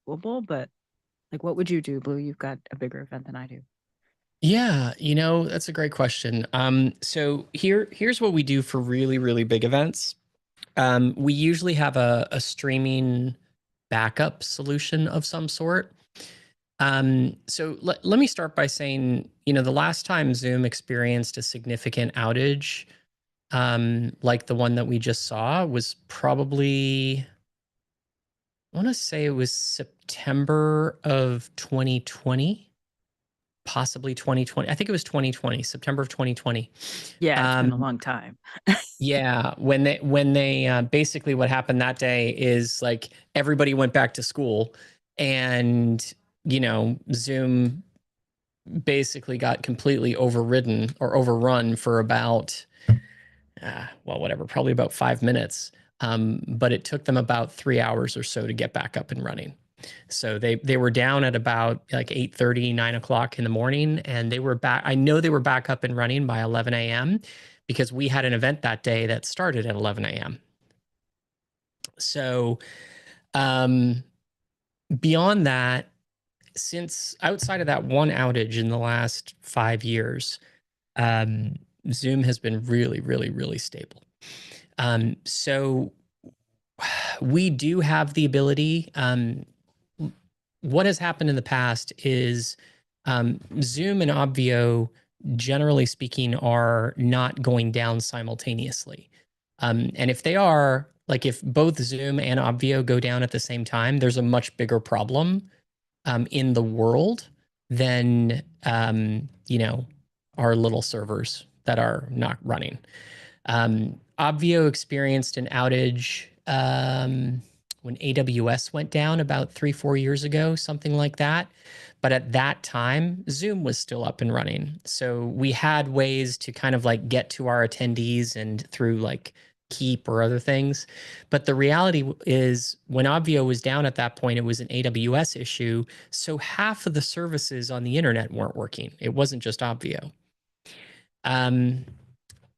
doable, but like, what would you do, Blue? You've got a bigger event than I do. Yeah, that's a great question. So here's what we do for really, really big events. We usually have a streaming backup solution of some sort. So let me start by saying, the last time Zoom experienced a significant outage, like the one that we just saw, was probably, I want to say it was September of 2020, possibly 2020. I think it was 2020, September of 2020. Yeah, it's been a Um, long time. yeah, when they basically what happened that day is like everybody went back to school, and Zoom basically got completely overridden or overrun for about well, whatever, probably about 5 minutes. But it took them about 3 hours or so to get back up and running. So they were down at about like 8:30, 9 o'clock in the morning, and they were back. I know they were back up and running by 11 a.m. because we had an event that day that started at 11 a.m. So um, beyond that, since outside of that one outage in the last 5 years, um, Zoom has been really, really, really stable. So we do have the ability. What has happened in the past is Zoom and Obvio, generally speaking, are not going down simultaneously. And if they are, like if both Zoom and Obvio go down at the same time, there's a much bigger problem in the world than, our little servers that are not running. Obvio experienced an outage when AWS went down about 3, 4 years ago, something like that. But at that time, Zoom was still up and running. So we had ways to kind of like get to our attendees and through like Keep or other things. But the reality is, when Obvio was down at that point, it was an AWS issue. So half of the services on the internet weren't working. It wasn't just Obvio. Um,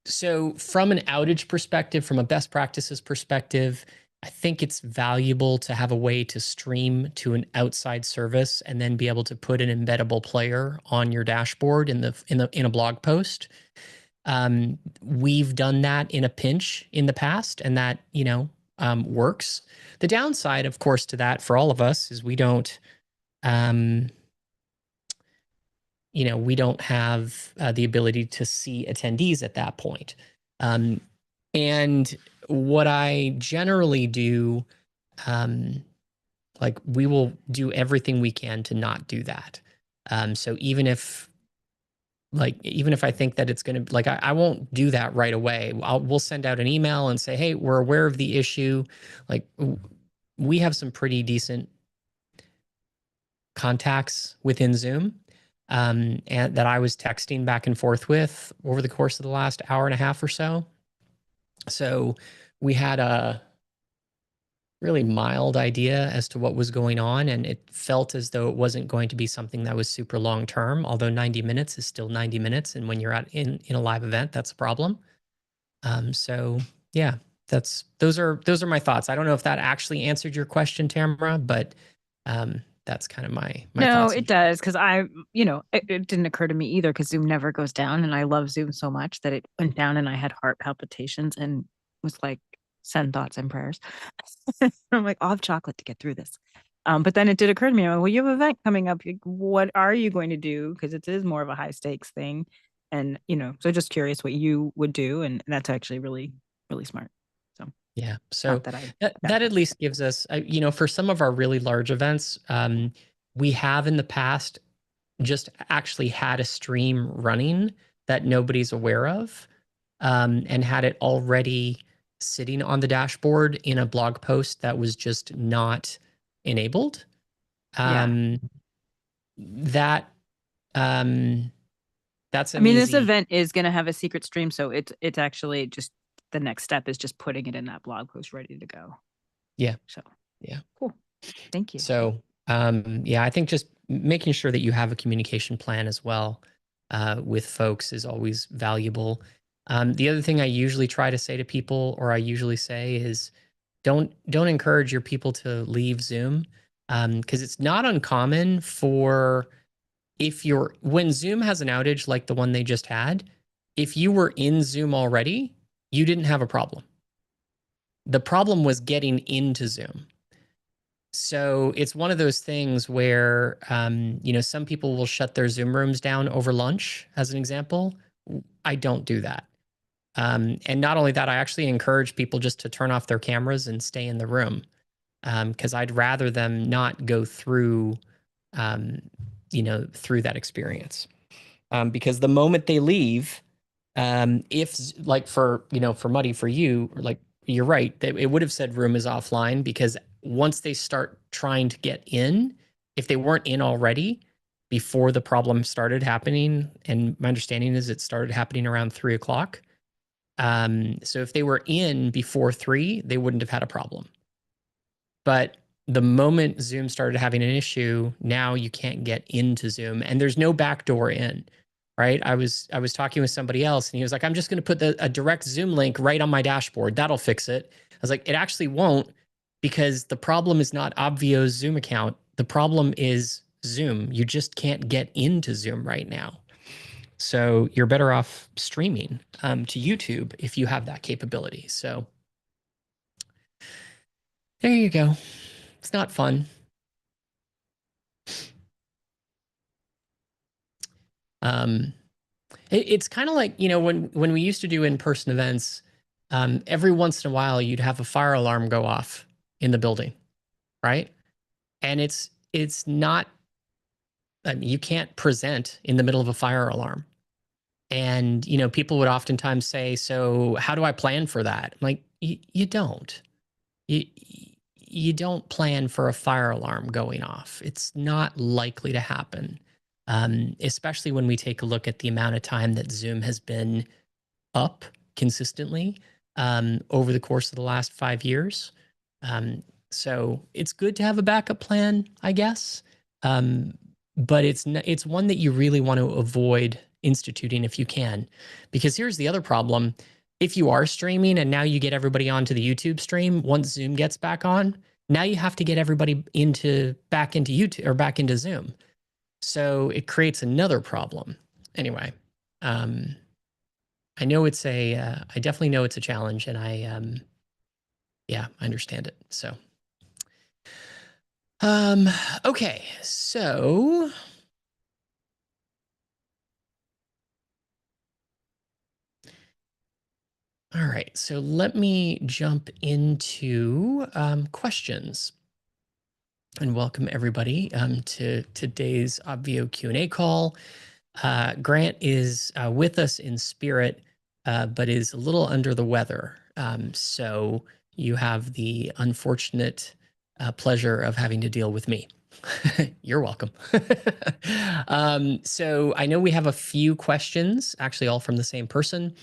so from an outage perspective, from a best practices perspective, I think it's valuable to have a way to stream to an outside service and then be able to put an embeddable player on your dashboard in a blog post. We've done that in a pinch in the past, and that works. The downside, of course, to that for all of us is um, we don't have the ability to see attendees at that point. Um, and what I generally do, um, like we will do everything we can to not do that. So even if I think that it's going to, like, I won't do that right away. We'll send out an email and say, hey, we're aware of the issue. Like, we have some pretty decent contacts within Zoom, and that I was texting back and forth with over the course of the last hour and a half or so. So we had a really mild idea as to what was going on, and it felt as though it wasn't going to be something that was super long term, although 90 minutes is still 90 minutes, and when you're in a live event, that's a problem. So yeah, those are my thoughts. I don't know if that actually answered your question, Tamara, but that's kind of my No, thoughts. it does because it didn't occur to me either because Zoom never goes down, and I love Zoom so much that it went down, and I had heart palpitations and was like, send thoughts and prayers. I'm like, I'll have chocolate to get through this. But then it did occur to me, I'm like, well, you have an event coming up. What are you going to do? Because it is more of a high stakes thing, and so just curious what you would do, and that's actually really, really smart. So Yeah. not So that I that backed at up. least gives us, for some of our really large events, we have in the past just actually had a stream running that nobody's aware of, and had it already sitting on the dashboard in a blog post that was just not enabled. Yeah. Um, that um, that's I an mean, this easy. event is going to have a secret stream, so it's actually just the next step is just putting it in that blog post ready to go. Yeah. So Yeah. cool. Thank you. So, yeah, I think just making sure that you have a communication plan as well with folks is always valuable. The other thing I usually try to say to people, or I usually say, is don't encourage your people to leave Zoom. Because it's not uncommon for when Zoom has an outage like the one they just had, if you were in Zoom already, you didn't have a problem. The problem was getting into Zoom. So it's one of those things where, some people will shut their Zoom rooms down over lunch, as an example. I don't do that. And not only that, I actually encourage people just to turn off their cameras and stay in the room, because I'd rather them not go through, through that experience. Because the moment they leave, if like for Muddy, for you, like you're right, it would have said room is offline, because once they start trying to get in, if they weren't in already before the problem started happening, and my understanding is it started happening around 3 o'clock. So if they were in before 3, they wouldn't have had a problem. But the moment Zoom started having an issue, now you can't get into Zoom, and there's no backdoor in, right? I was talking with somebody else, and he was like, "I'm just going to put a direct Zoom link right on my dashboard. That'll fix it." I was like, "It actually won't, because the problem is not Obvio's Zoom account. The problem is Zoom. You just can't get into Zoom right now. So you're better off streaming to YouTube if you have that capability." So there you go. It's not fun. Um, it's kind of like, when we used to do in-person events, every once in a while you'd have a fire alarm go off in the building, right? And it's not, I mean, you can't present in the middle of a fire alarm. And people would oftentimes say, "So how do I plan for that?" I'm like, you don't. You you don't plan for a fire alarm going off. It's not likely to happen. Especially when we take a look at the amount of time that Zoom has been up consistently over the course of the last 5 years. Um, so it's good to have a backup plan, I guess. Um, but it's one that you really want to avoid instituting if you can, because here's the other problem. If you are streaming and now you get everybody onto the YouTube stream, once Zoom gets back on, now you have to get everybody back into YouTube or back into Zoom. So it creates another problem. Anyway, I know I definitely know it's a challenge, and yeah, I understand it. So, um, okay, so all right, so let me jump into questions, and welcome everybody to today's Obvio Q&A call. Grant is with us in spirit, but is a little under the weather. So you have the unfortunate pleasure of having to deal with me. You're welcome. So I know we have a few questions, actually all from the same person,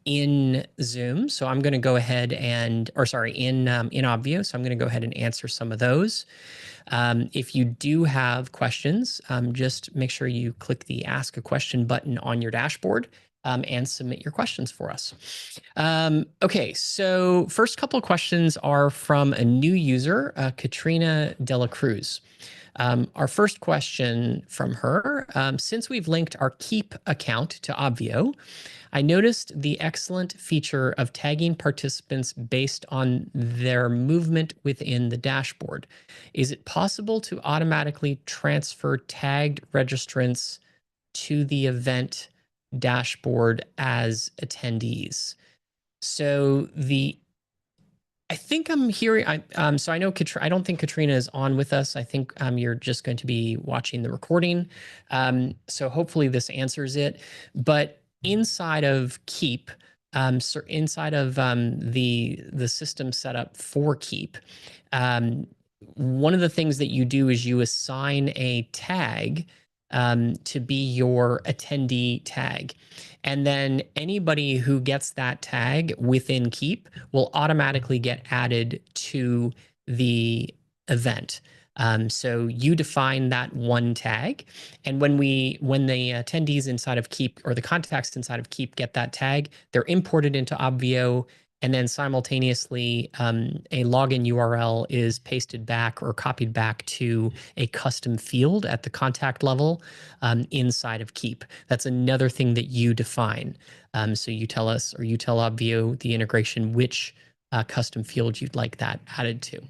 in Zoom. So I'm going to go ahead or sorry, in Obvio. So I'm going to go ahead and answer some of those. If you do have questions, just make sure you click the Ask a Question button on your dashboard and submit your questions for us. Okay, so first couple of questions are from a new user, Katrina Dela Cruz. Our first question from her, since we've linked our Keep account to Obvio, I noticed the excellent feature of tagging participants based on their movement within the dashboard. Is it possible to automatically transfer tagged registrants to the event dashboard as attendees? So I think I'm hearing. So I know I don't think Katrina is on with us. I think you're just going to be watching the recording. So hopefully this answers it. But inside of Keep, so inside of the system setup for Keep, um, one of the things that you do is you assign a tag to be your attendee tag. And then anybody who gets that tag within Keep will automatically get added to the event. So you define that one tag, and when the attendees inside of Keep or the contacts inside of Keep get that tag, they're imported into Obvio, and then simultaneously a login URL is pasted back or copied back to a custom field at the contact level inside of Keep. That's another thing that you define. So you tell us, or you tell Obvio, the integration, which custom field you'd like that added to.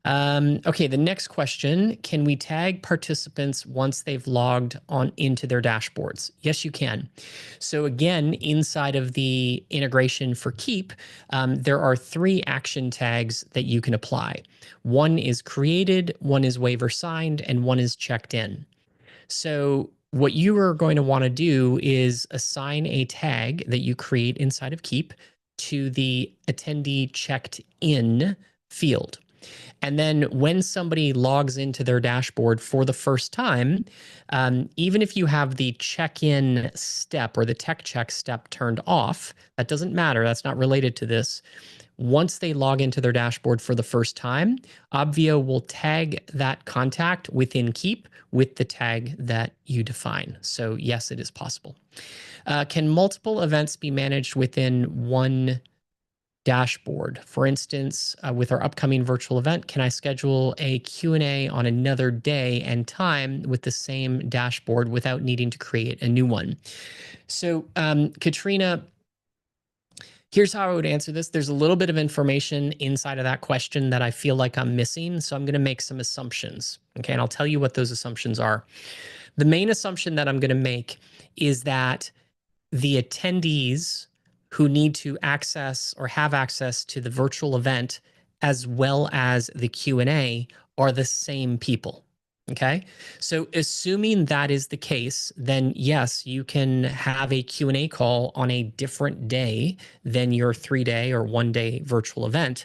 Okay, the next question, can we tag participants once they've logged on into their dashboards? Yes, you can. So again, inside of the integration for Keep, there are 3 action tags that you can apply. One is created, one is waiver signed, and one is checked in. So what you are going to want to do is assign a tag that you create inside of Keep to the attendee checked in field. And then when somebody logs into their dashboard for the first time, even if you have the check-in step or the tech check step turned off, that doesn't matter. That's not related to this. Once they log into their dashboard for the first time, Obvio will tag that contact within Keep with the tag that you define. So yes, it is possible. Can multiple events be managed within one dashboard? For instance, with our upcoming virtual event, can I schedule a Q&A on another day and time with the same dashboard without needing to create a new one? So, Katrina, here's how I would answer this. There's a little bit of information inside of that question that I feel like I'm missing, so I'm going to make some assumptions. Okay, and I'll tell you what those assumptions are. The main assumption that I'm going to make is that the attendees who need to access or have access to the virtual event as well as the Q&A are the same people. Okay, so assuming that is the case, then yes, you can have a Q&A call on a different day than your 3-day or 1-day virtual event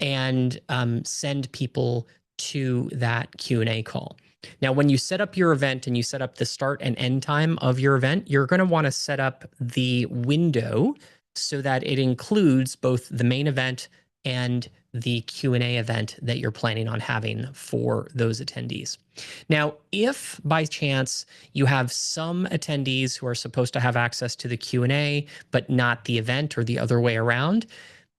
and send people to that Q&A call. Now, when you set up your event and you set up the start and end time of your event, you're going to want to set up the window so that it includes both the main event and the Q&A event that you're planning on having for those attendees. Now, if by chance you have some attendees who are supposed to have access to the Q&A, but not the event or the other way around,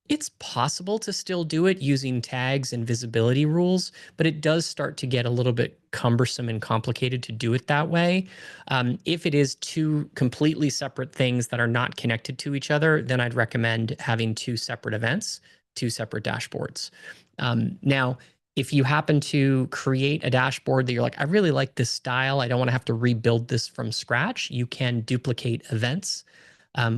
it's possible to still do it using tags and visibility rules, but it does start to get a little bit cumbersome and complicated to do it that way. If it is 2 completely separate things that are not connected to each other, then I'd recommend having 2 separate events, 2 separate dashboards. Now, if you happen to create a dashboard that you're like, I really like this style, I don't want to have to rebuild this from scratch, you can duplicate events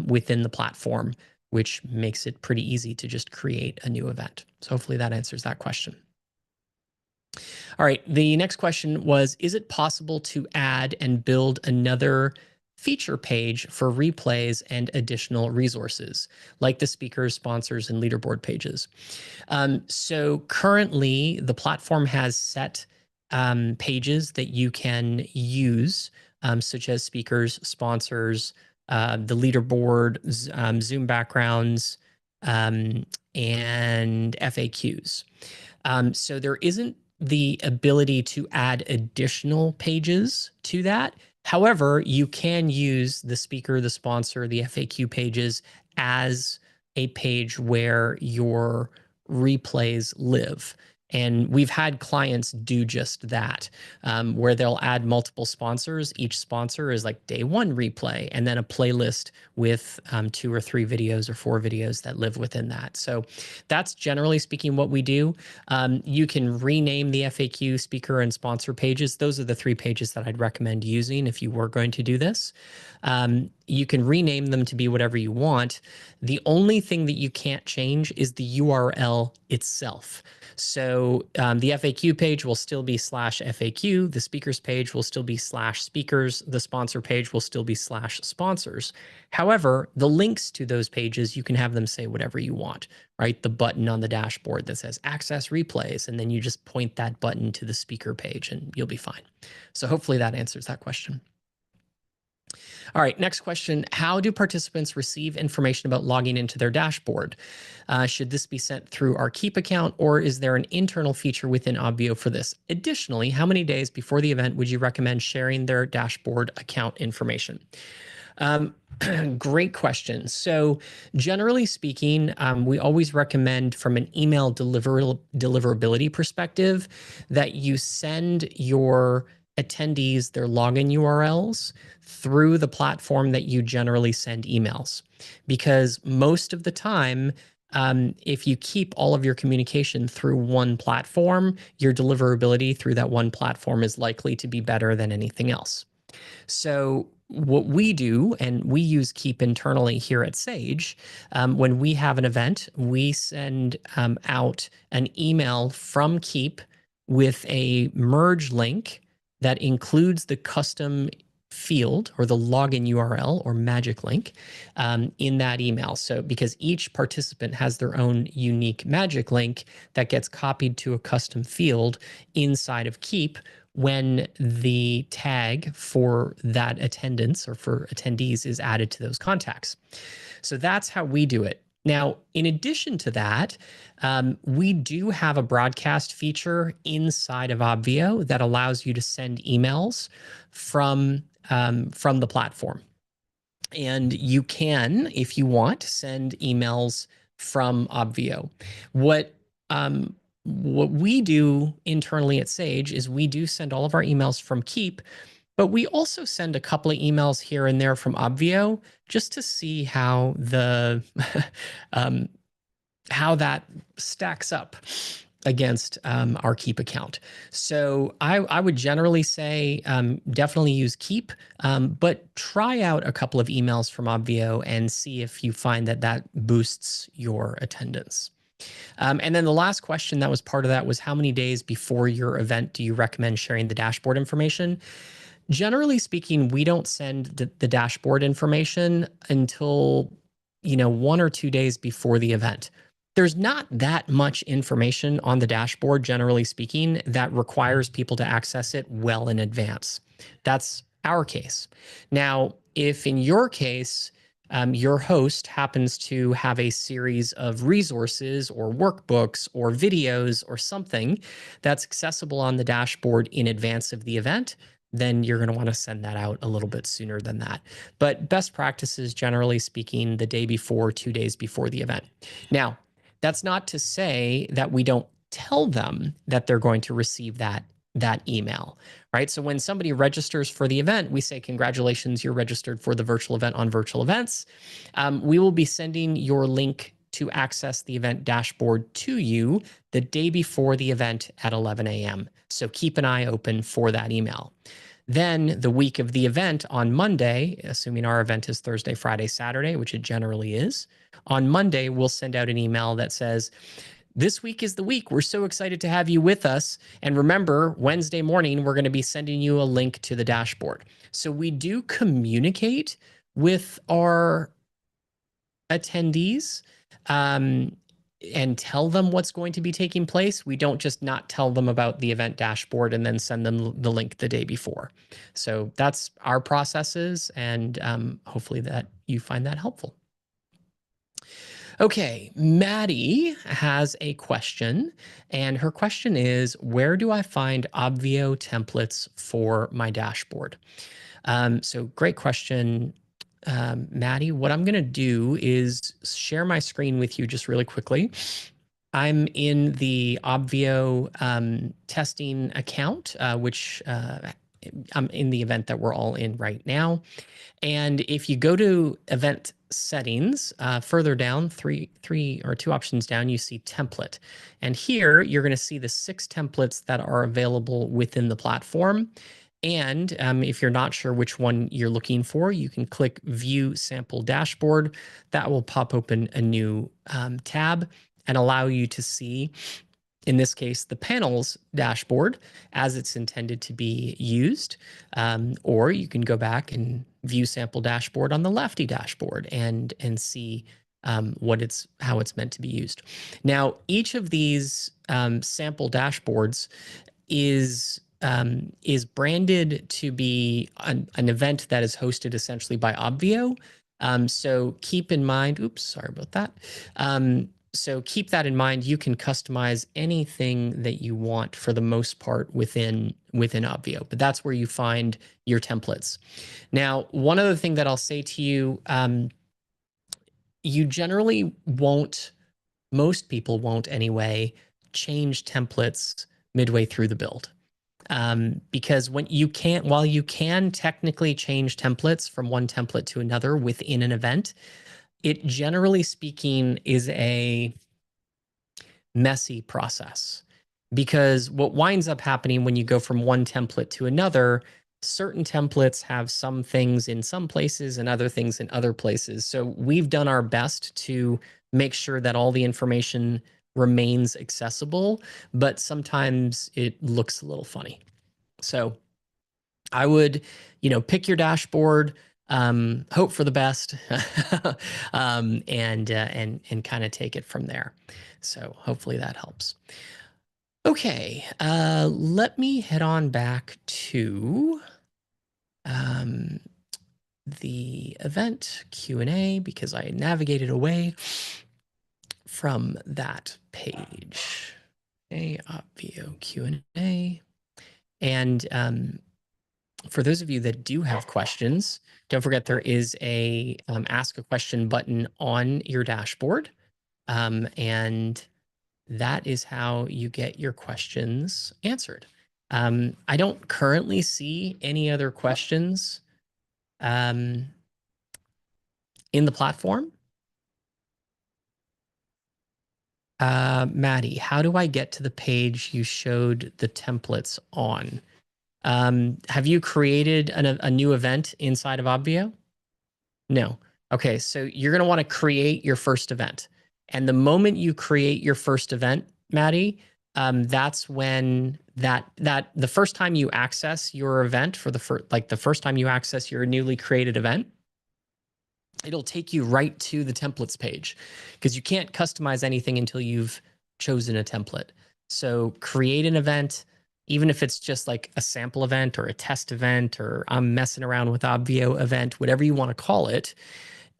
within the platform, which makes it pretty easy to just create a new event. So hopefully that answers that question. All right, the next question was, is it possible to add and build another feature page for replays and additional resources, like the speakers, sponsors, and leaderboard pages? So currently, the platform has set pages that you can use, such as speakers, sponsors, the leaderboard, Zoom backgrounds, and FAQs. So there isn't the ability to add additional pages to that. However, you can use the speaker, the sponsor, the FAQ pages as a page where your replays live. And we've had clients do just that, where they'll add multiple sponsors. Each sponsor is like day 1 replay, and then a playlist with 2 or 3 videos or 4 videos that live within that. So that's generally speaking what we do. You can rename the FAQ, speaker, and sponsor pages. Those are the 3 pages that I'd recommend using if you were going to do this. You can rename them to be whatever you want. The only thing that you can't change is the URL itself. So the FAQ page will still be /FAQ. The speakers page will still be /speakers. The sponsor page will still be /sponsors. However, the links to those pages, you can have them say whatever you want, right? The button on the dashboard that says access replays, and then you just point that button to the speaker page and you'll be fine. So hopefully that answers that question. All right, next question. How do participants receive information about logging into their dashboard? Should this be sent through our Keep account, or is there an internal feature within Obvio for this? Additionally, how many days before the event would you recommend sharing their dashboard account information? Um, Great question. So, generally speaking, we always recommend from an email deliverability perspective that you send your attendees their login URLs through the platform that you generally send emails. Because most of the time, if you keep all of your communication through one platform, your deliverability through that one platform is likely to be better than anything else. So what we do, and we use Keep internally here at Sage, when we have an event, we send out an email from Keep with a merge link that includes the custom field or the login URL or magic link in that email. So because each participant has their own unique magic link that gets copied to a custom field inside of Keep when the tag for that attendance or for attendees is added to those contacts. So that's how we do it. Now, in addition to that, we do have a broadcast feature inside of Obvio that allows you to send emails from the platform. And you can, if you want, send emails from Obvio. What we do internally at Sage is we do send all of our emails from Keep, but we also send a couple of emails here and there from Obvio just to see how the um, how that stacks up against our Keep account. So I would generally say definitely use Keep, but try out a couple of emails from Obvio and see if you find that that boosts your attendance. And then the last question that was part of that was how many days before your event do you recommend sharing the dashboard information? Generally speaking, we don't send the dashboard information until 1 or 2 days before the event. There's not that much information on the dashboard, generally speaking, that requires people to access it well in advance. That's our case. Now, if in your case, your host happens to have a series of resources or workbooks or videos or something that's accessible on the dashboard in advance of the event, then you're going to want to send that out a little bit sooner than that. But best practices, generally speaking, the day before, 2 days before the event. Now, that's not to say that we don't tell them that they're going to receive that email, right? So when somebody registers for the event, we say, congratulations, you're registered for the virtual event on virtual events. We will be sending your link to access the event dashboard to you the day before the event at 11 a.m. So keep an eye open for that email. Then the week of the event on Monday, assuming our event is Thursday, Friday, Saturday, which it generally is, on Monday, we'll send out an email that says, this week is the week. We're so excited to have you with us. And remember, Wednesday morning, we're going to be sending you a link to the dashboard. So we do communicate with our attendees and tell them what's going to be taking place. We don't just not tell them about the event dashboard and then send them the link the day before. So that's our processes, and hopefully that you find that helpful. Okay, Maddie has a question, and her question is, where do I find Obvio templates for my dashboard? So great question, Maddie. What I'm going to do is share my screen with you just really quickly. I'm in the Obvio testing account, which I'm in the event that we're all in right now. And if you go to event settings, further down, three or two options down, you see template. And here you're going to see the 6 templates that are available within the platform. And if you're not sure which one you're looking for, you can click View Sample Dashboard. That will pop open a new tab and allow you to see, in this case, the panels dashboard as it's intended to be used. Or you can go back and view sample dashboard on the lefty dashboard and see how it's meant to be used. Now, each of these sample dashboards is branded to be an event that is hosted essentially by Obvio. So keep in mind, oops, sorry about that. So keep that in mind. You can customize anything that you want for the most part within Obvio, but that's where you find your templates. Now, one other thing that I'll say to you, you generally won't, most people won't anyway, change templates midway through the build. Because when you can't, while you can technically change templates from one template to another within an event, it generally speaking is a messy process. Because what winds up happening when you go from one template to another, certain templates have some things in some places and other things in other places. So we've done our best to make sure that all the information remains accessible, but sometimes it looks a little funny. So I would, pick your dashboard, hope for the best, and kind of take it from there. So hopefully that helps. Okay, let me head on back to the event Q&A because I navigated away from that page. Okay, Obvio Q&A. And for those of you that do have questions, don't forget there is a ask a question button on your dashboard. And that is how you get your questions answered. I don't currently see any other questions in the platform. Maddie, how do I get to the page you showed the templates on? Have you created a new event inside of Obvio? No. Okay, so you're going to want to create your first event. And the moment you create your first event, Maddie, that's when the first time you access your event for the first time you access your newly created event, it'll take you right to the templates page because you can't customize anything until you've chosen a template. So create an event, even if it's just like a sample event or a test event or I'm messing around with Obvio event, whatever you want to call it.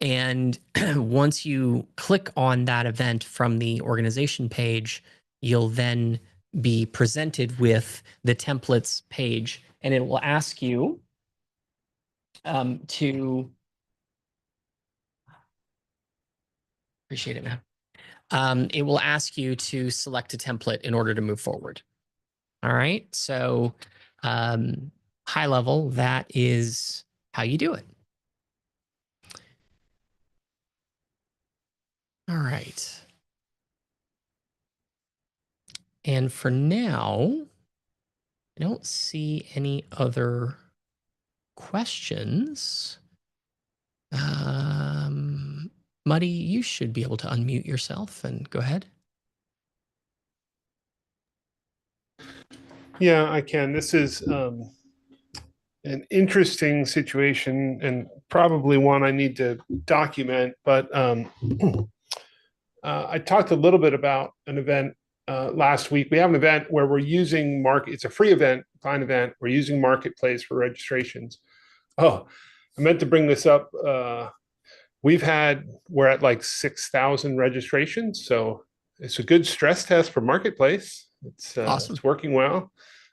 And once you click on that event from the organization page, you'll then be presented with the templates page, and it will ask you to appreciate it, man. It will ask you to select a template in order to move forward. All right. So high level, that is how you do it. All right. And for now, I don't see any other questions. Muddy, you should be able to unmute yourself and go ahead. Yeah, I can. This is an interesting situation and probably one I need to document. But I talked a little bit about an event last week. We have an event where we're using Market. It's a free event, client event. We're using Marketplace for registrations. Oh, I meant to bring this up. We're at like 6,000 registrations. So it's a good stress test for Marketplace. Awesome. It's working well.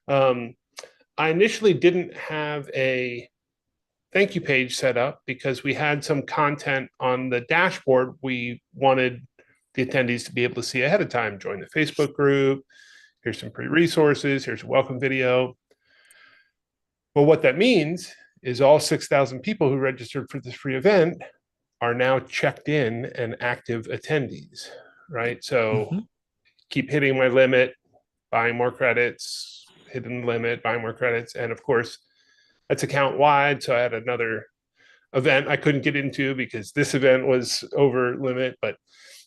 I initially didn't have a thank you page set up because we had some content on the dashboard we wanted the attendees to be able to see ahead of time. Join the Facebook group. Here's some free resources. Here's a welcome video. Well, what that means is all 6,000 people who registered for this free event are now checked in and active attendees, right? So keep hitting my limit, buying more credits, hitting the limit, buying more credits. And of course, that's account wide. So I had another event I couldn't get into because this event was over limit. But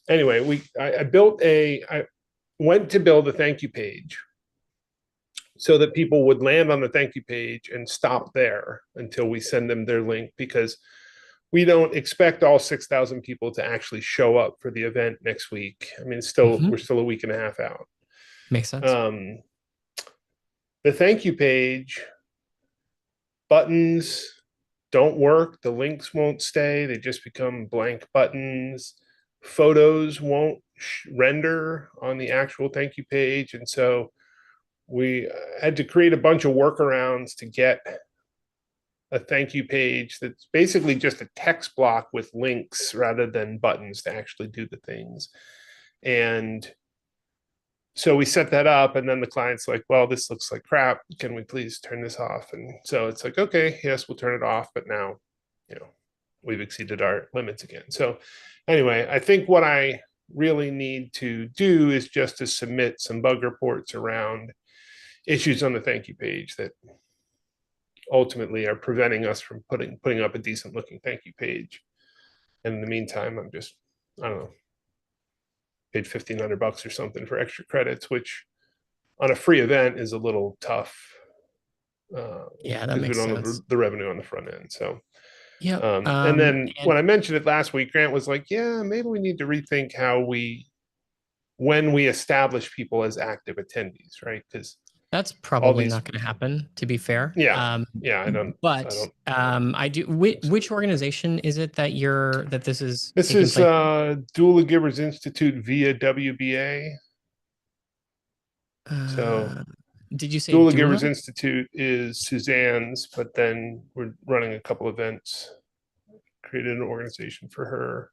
anyway, I went to build a thank you page so that people would land on the thank you page and stop there until we send them their link, because we don't expect all 6,000 people to actually show up for the event next week. I mean, we're still a week and a half out. Makes sense. The thank you page buttons don't work. The links won't stay. They just become blank buttons. Photos won't render on the actual thank you page. And so we had to create a bunch of workarounds to get a thank you page that's basically just a text block with links rather than buttons to actually do the things. And so we set that up, and then the client's like, well, this looks like crap. Can we please turn this off? And so it's like, okay, yes, we'll turn it off. But now, we've exceeded our limits again. So anyway, I think what I really need to do is just to submit some bug reports around issues on the thank you page that ultimately are preventing us from putting up a decent looking thank you page. And in the meantime, I don't know, paid $1,500 or something for extra credits, which on a free event is a little tough. Yeah, that because we makes don't have sense. the revenue on the front end. So, Yeah. and then when I mentioned it last week, Grant was like, yeah, maybe we need to rethink when we establish people as active attendees, right? Because that's all probably these, not going to happen, to be fair. yeah, But I do. Which organization is it that this is this taking is place? Doula Givers Institute via WBA. So Did you say Doula Givers doula? Institute is Suzanne's, but then we're running a couple events, created an organization for her.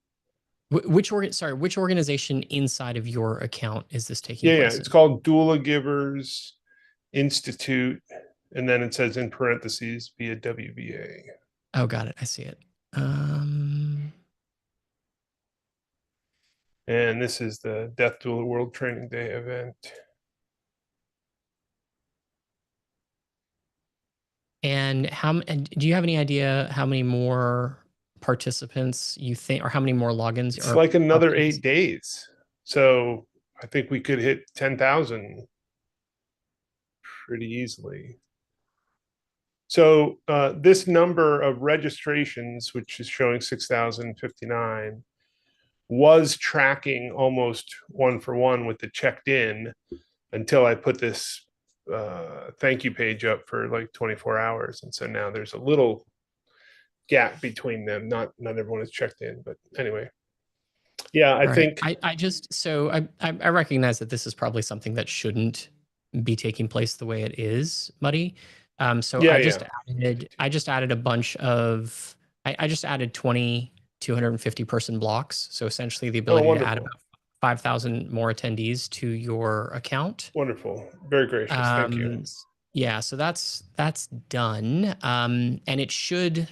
Which organization inside of your account is this taking Yeah, place it's in? called Doula Givers Institute, and then it says in parentheses via WBA. Oh, got it. I see it. And this is the Death Doula World Training Day event. And do you have any idea how many more participants you think, or how many more logins It's are like another pending? 8 days. So I think we could hit 10,000 pretty easily. So this number of registrations, which is showing 6,059, was tracking almost one for one with the checked in until I put this thank you page up for like 24 hours. And so now there's a little gap between them. Not everyone is checked in, but anyway. Yeah, I Right. think I recognize that this is probably something that shouldn't be taking place the way it is, Muddy. So yeah, I just added a bunch of I just added 20 250 person blocks. So essentially the Oh, ability to add wonderful. about 5,000 more attendees to your account. Wonderful. Very gracious. Thank you. Yeah, so that's done. And it should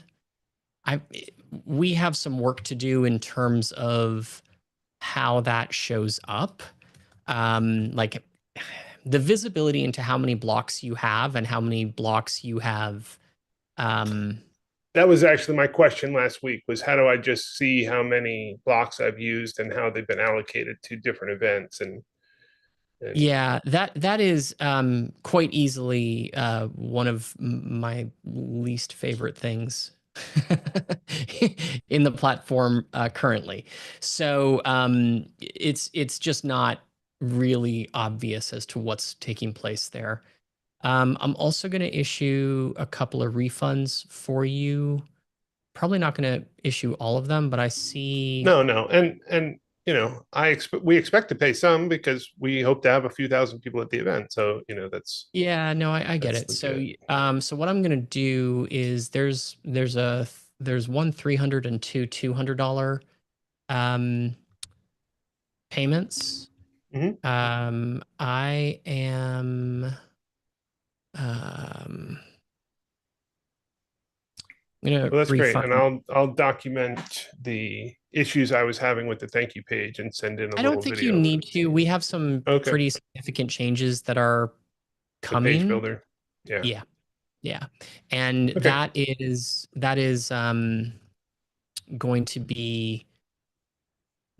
we have some work to do in terms of how that shows up. Like the visibility into how many blocks you have and how many blocks you have. That was actually my question last week, was how do I just see how many blocks I've used and how they've been allocated to different events? And yeah, that is quite easily one of my least favorite things in the platform currently. So it's just not really obvious as to what's taking place there. I'm also going to issue a couple of refunds for you. Probably not going to issue all of them, but I see. no, and we expect to pay some because we hope to have a few thousand people at the event. So that's Yeah, no, I get that's it. So, legit. so what I'm gonna do is there's one 300 and two $200 um payments. Mm-hmm. I am um I'm gonna Well, that's great, and refund. I'll document the issues I was having with the thank you page and send in a I don't little think you video. need to. We have some Okay, pretty significant changes that are the page coming. builder. Yeah. Yeah, yeah, and Okay. that is going to be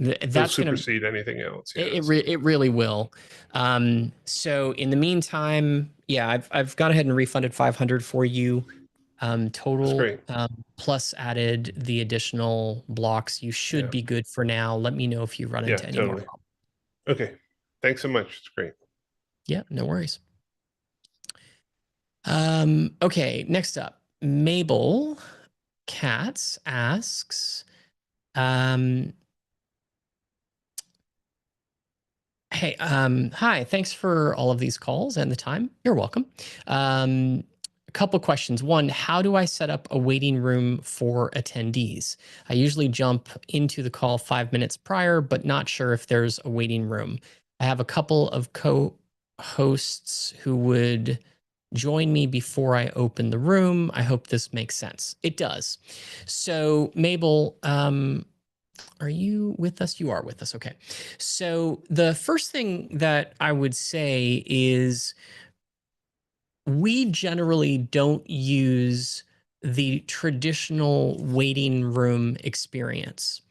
It'll that's going to supersede anything else. Yeah. it really will. So in the meantime, yeah, I've gone ahead and refunded 500 for you That's total, great. plus added the additional blocks. You should Yeah. be good for now. Let me know if you run Yeah. into any more Totally. problems. Okay. Thanks so much. It's great. Yeah, no worries. Okay, next up, Mabel Katz asks, um, Hey, hi. Thanks for all of these calls and the time. You're welcome. A couple questions. One, how do I set up a waiting room for attendees? I usually jump into the call 5 minutes prior, but not sure if there's a waiting room. I have a couple of co-hosts who would join me before I open the room. I hope this makes sense. It does. So, Mabel, are you with us? You are with us. Okay. So the first thing that I would say is we generally don't use the traditional waiting room experience.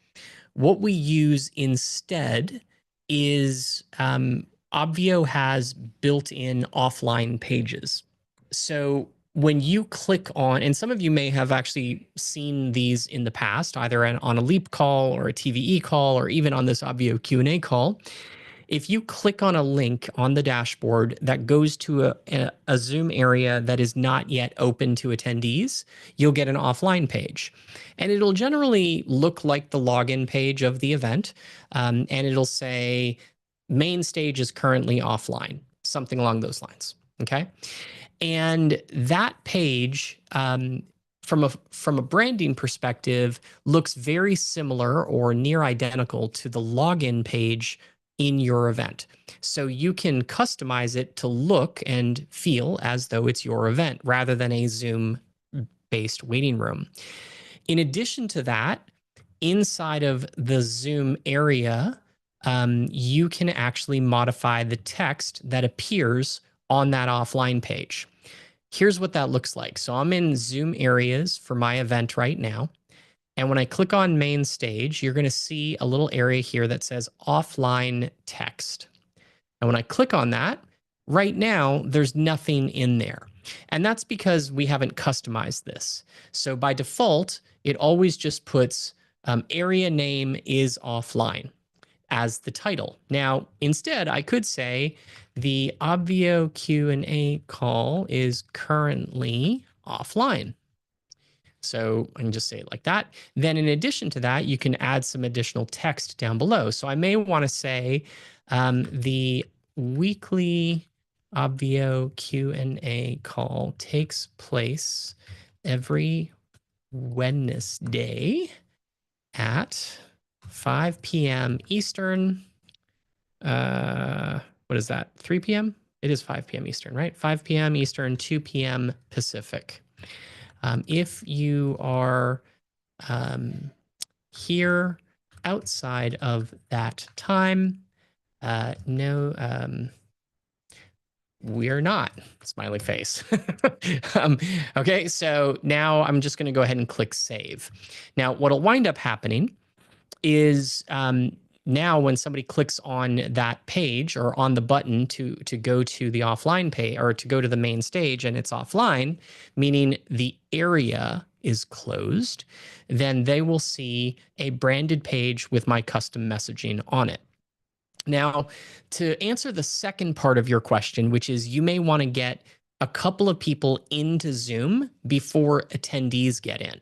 What we use instead is Obvio has built-in offline pages. So when you click on, and some of you may have actually seen these in the past, either on a Leap call or a TVE call, or even on this Obvio Q&A call, if you click on a link on the dashboard that goes to a Zoom area that is not yet open to attendees, you'll get an offline page. And it'll generally look like the login page of the event. And it'll say, main stage is currently offline, something along those lines. Okay. And that page, from a branding perspective, looks very similar or near identical to the login page in your event. So you can customize it to look and feel as though it's your event rather than a Zoom-based waiting room. In addition to that, inside of the Zoom area, you can actually modify the text that appears on that offline page. Here's what that looks like. So I'm in Zoom areas for my event right now. And when I click on main stage, you're going to see a little area here that says offline text. And when I click on that, right now, there's nothing in there. And that's because we haven't customized this. So by default, it always just puts area name is offline as the title. Now, instead, I could say the Obvio Q&A call is currently offline. So I can just say it like that. Then in addition to that, you can add some additional text down below. So I may want to say the weekly Obvio Q&A call takes place every Wednesday at 5 p.m. Eastern. What is that? 3 p.m.? It is 5 p.m. Eastern, right? 5 p.m. Eastern, 2 p.m. Pacific. If you are here outside of that time, no, we're not. Smiley face. Okay, so now I'm just going to go ahead and click save. Now, what'll wind up happening is now when somebody clicks on that page or on the button to go to the offline page or to go to the main stage and it's offline, meaning the area is closed, then they will see a branded page with my custom messaging on it. Now, to answer the second part of your question, which is you may want to get a couple of people into Zoom before attendees get in.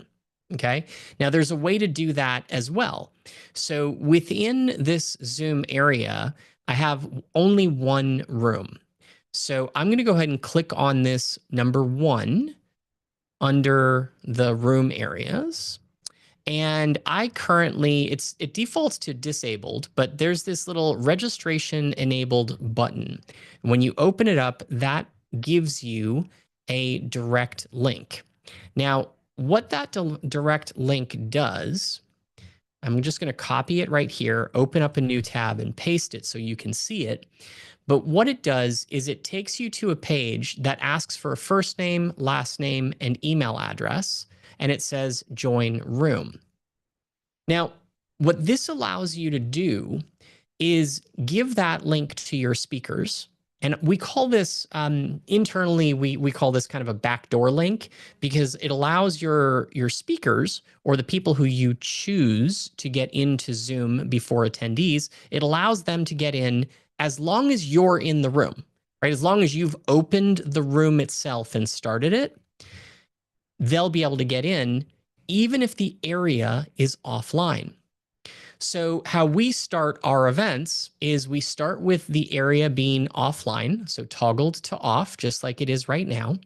Okay. Now there's a way to do that as well. So within this Zoom area, I have only one room. So I'm going to go ahead and click on this number 1 under the room areas. And I currently, it defaults to disabled, but there's this little registration enabled button. When you open it up, that gives you a direct link. Now, what that direct link does, I'm just going to copy it right here, open up a new tab and paste it so you can see it. But what it does is it takes you to a page that asks for a first name, last name, and email address, and it says join room. Now, what this allows you to do is give that link to your speakers. And we call this internally, we call this kind of a backdoor link because it allows your speakers or the people who you choose to get into Zoom before attendees, it allows them to get in as long as you're in the room, right? As long as you've opened the room itself and started it, they'll be able to get in even if the area is offline. So how we start our events is we start with the area being offline, so toggled to off, just like it is right now.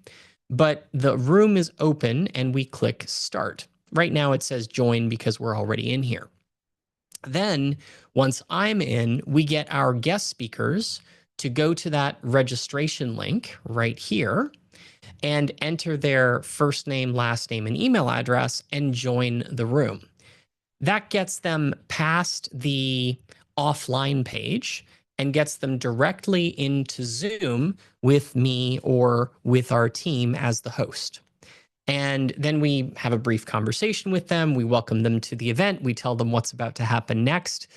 But the room is open and we click start. Right now it says join because we're already in here. Then once I'm in, we get our guest speakers to go to that registration link right here and enter their first name, last name, and email address and join the room. That gets them past the offline page and gets them directly into Zoom with me or with our team as the host. And then we have a brief conversation with them. We welcome them to the event. We tell them what's about to happen next.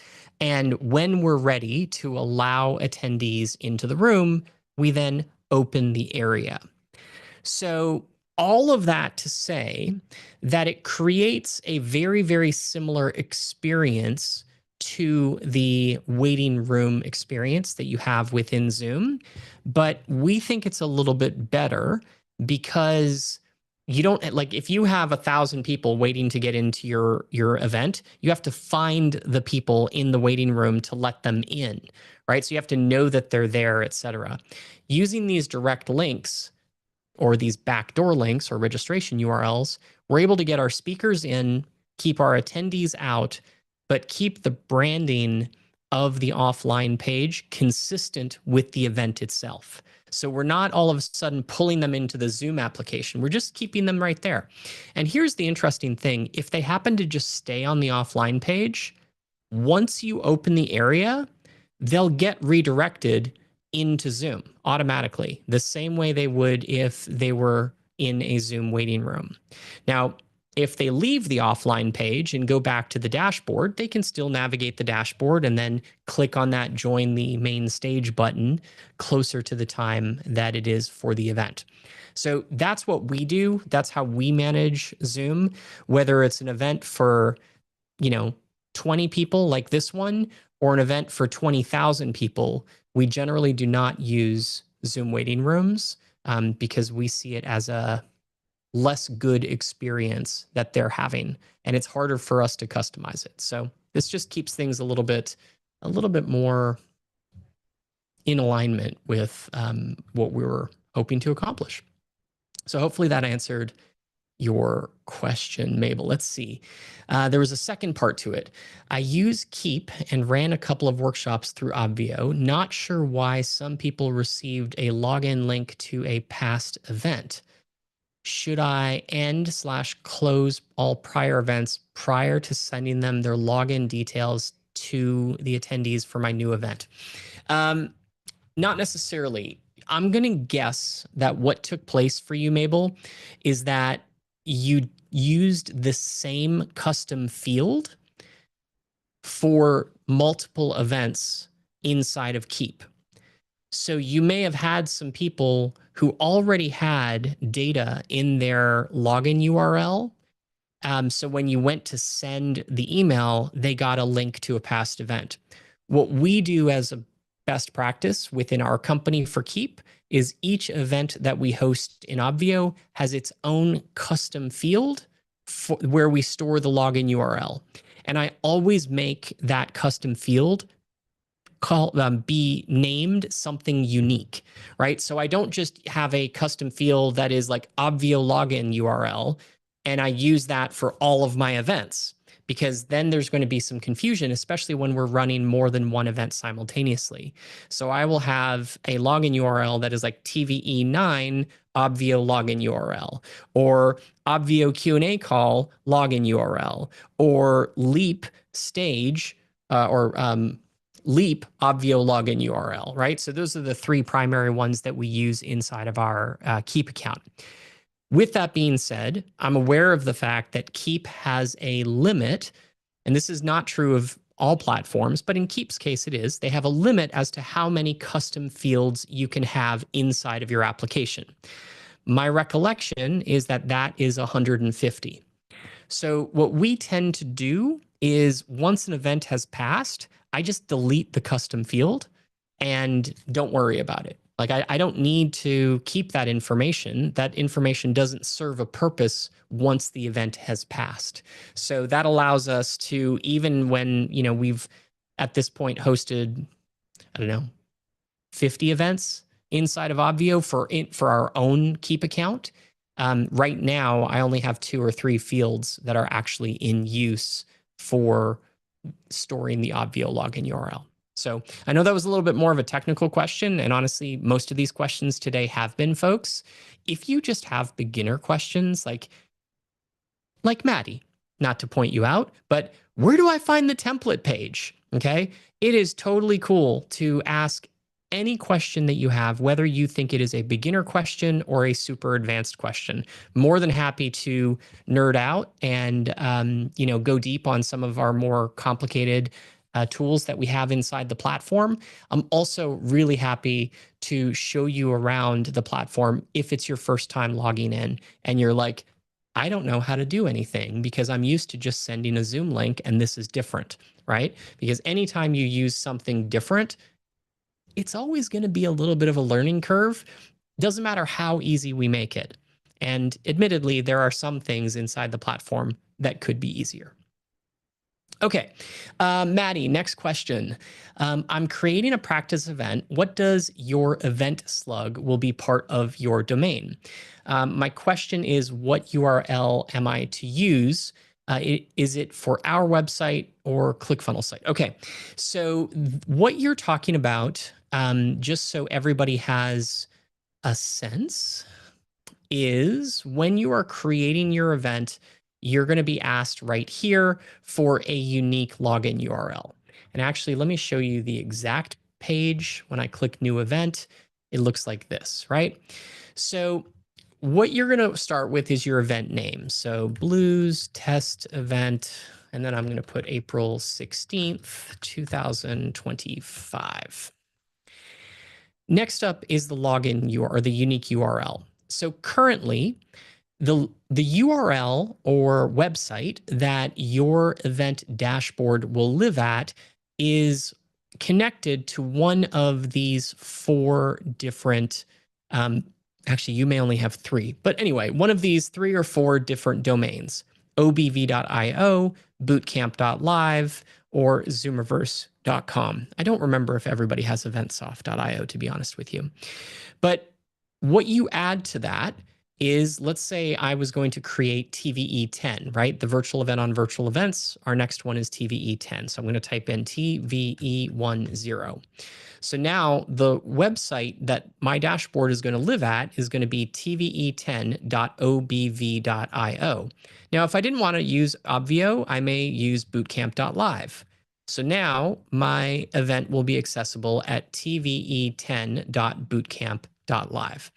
And when we're ready to allow attendees into the room, we then open the area. So all of that to say that it creates a very, very similar experience to the waiting room experience that you have within Zoom. But we think it's a little bit better because you don't, like, if you have 1,000 people waiting to get into your event, you have to find the people in the waiting room to let them in, right? So you have to know that they're there, et cetera. Using these direct links or these backdoor links or registration URLs, we're able to get our speakers in, keep our attendees out, but keep the branding of the offline page consistent with the event itself. So we're not all of a sudden pulling them into the Zoom application. We're just keeping them right there. And here's the interesting thing. If they happen to just stay on the offline page, once you open the area, they'll get redirected into Zoom automatically, the same way they would if they were in a Zoom waiting room. Now, if they leave the offline page and go back to the dashboard, they can still navigate the dashboard and then click on that join the main stage button closer to the time that it is for the event. So that's what we do. That's how we manage Zoom, whether it's an event for, 20 people like this one or an event for 20,000 people. We generally do not use Zoom waiting rooms because we see it as a less good experience that they're having, and it's harder for us to customize it. So this just keeps things a little bit more in alignment with what we were hoping to accomplish. So hopefully that answered your question, Mabel. Let's see. There was a second part to it. I use Keep and ran a couple of workshops through Obvio. Not sure why some people received a login link to a past event. Should I end/close all prior events prior to sending them their login details to the attendees for my new event? Not necessarily. I'm going to guess that what took place for you, Mabel, is that you used the same custom field for multiple events inside of Keep. So you may have had some people who already had data in their login URL. So when you went to send the email, they got a link to a past event. What we do as a best practice within our company for Keep is each event that we host in Obvio has its own custom field where we store the login URL. And I always make that custom field be named something unique, right? So I don't just have a custom field that is like Obvio login URL, and I use that for all of my events, because then there's going to be some confusion, especially when we're running more than one event simultaneously. So I will have a login URL that is like TVE9 Obvio login URL, or Obvio Q&A call login URL, or Leap stage or Leap Obvio login URL, right? So those are the three primary ones that we use inside of our Keep account. With that being said, I'm aware of the fact that Keep has a limit, and this is not true of all platforms, but in Keep's case it is. They have a limit as to how many custom fields you can have inside of your application. My recollection is that that is 150. So what we tend to do is once an event has passed, I just delete the custom field and don't worry about it. Like I don't need to keep that information. That information doesn't serve a purpose once the event has passed. So that allows us to, even when, we've at this point hosted, I don't know, 50 events inside of Obvio for our own Keep account. Right now, I only have 2 or 3 fields that are actually in use for storing the Obvio login URL. So I know that was a little bit more of a technical question, and honestly, most of these questions today have been, folks. If you just have beginner questions like Maddie, not to point you out, but where do I find the template page? Okay. It is totally cool to ask any question that you have, whether you think it is a beginner question or a super advanced question. More than happy to nerd out and go deep on some of our more complicated tools that we have inside the platform. I'm also really happy to show you around the platform if it's your first time logging in and you're like, I don't know how to do anything because I'm used to just sending a Zoom link and this is different, right? Because anytime you use something different, it's always going to be a little bit of a learning curve. Doesn't matter how easy we make it. And admittedly, there are some things inside the platform that could be easier. Okay, Maddie, next question. I'm creating a practice event. What does your event slug will be part of your domain? My question is, what URL am I to use? Is it for our website or ClickFunnels site? Okay, so what you're talking about, just so everybody has a sense, is when you are creating your event, you're going to be asked right here for a unique login URL. And actually, let me show you the exact page. When I click new event, it looks like this, right? So what you're going to start with is your event name. So blues test event, and then I'm going to put April 16th, 2025. Next up is the login URL or the unique URL. So currently, the URL or website that your event dashboard will live at is connected to one of these 4 different, actually, you may only have 3, but anyway, one of these 3 or 4 different domains, obv.io, bootcamp.live, or zoomiverse.com. I don't remember if everybody has eventsoft.io, to be honest with you. But what you add to that is, let's say I was going to create TVE 10, right? The virtual event on virtual events. Our next one is TVE 10. So I'm going to type in TVE 10. So now the website that my dashboard is going to live at is going to be tve10.obv.io. Now, if I didn't want to use Obvio, I may use bootcamp.live. So now my event will be accessible at tve10.bootcamp.live.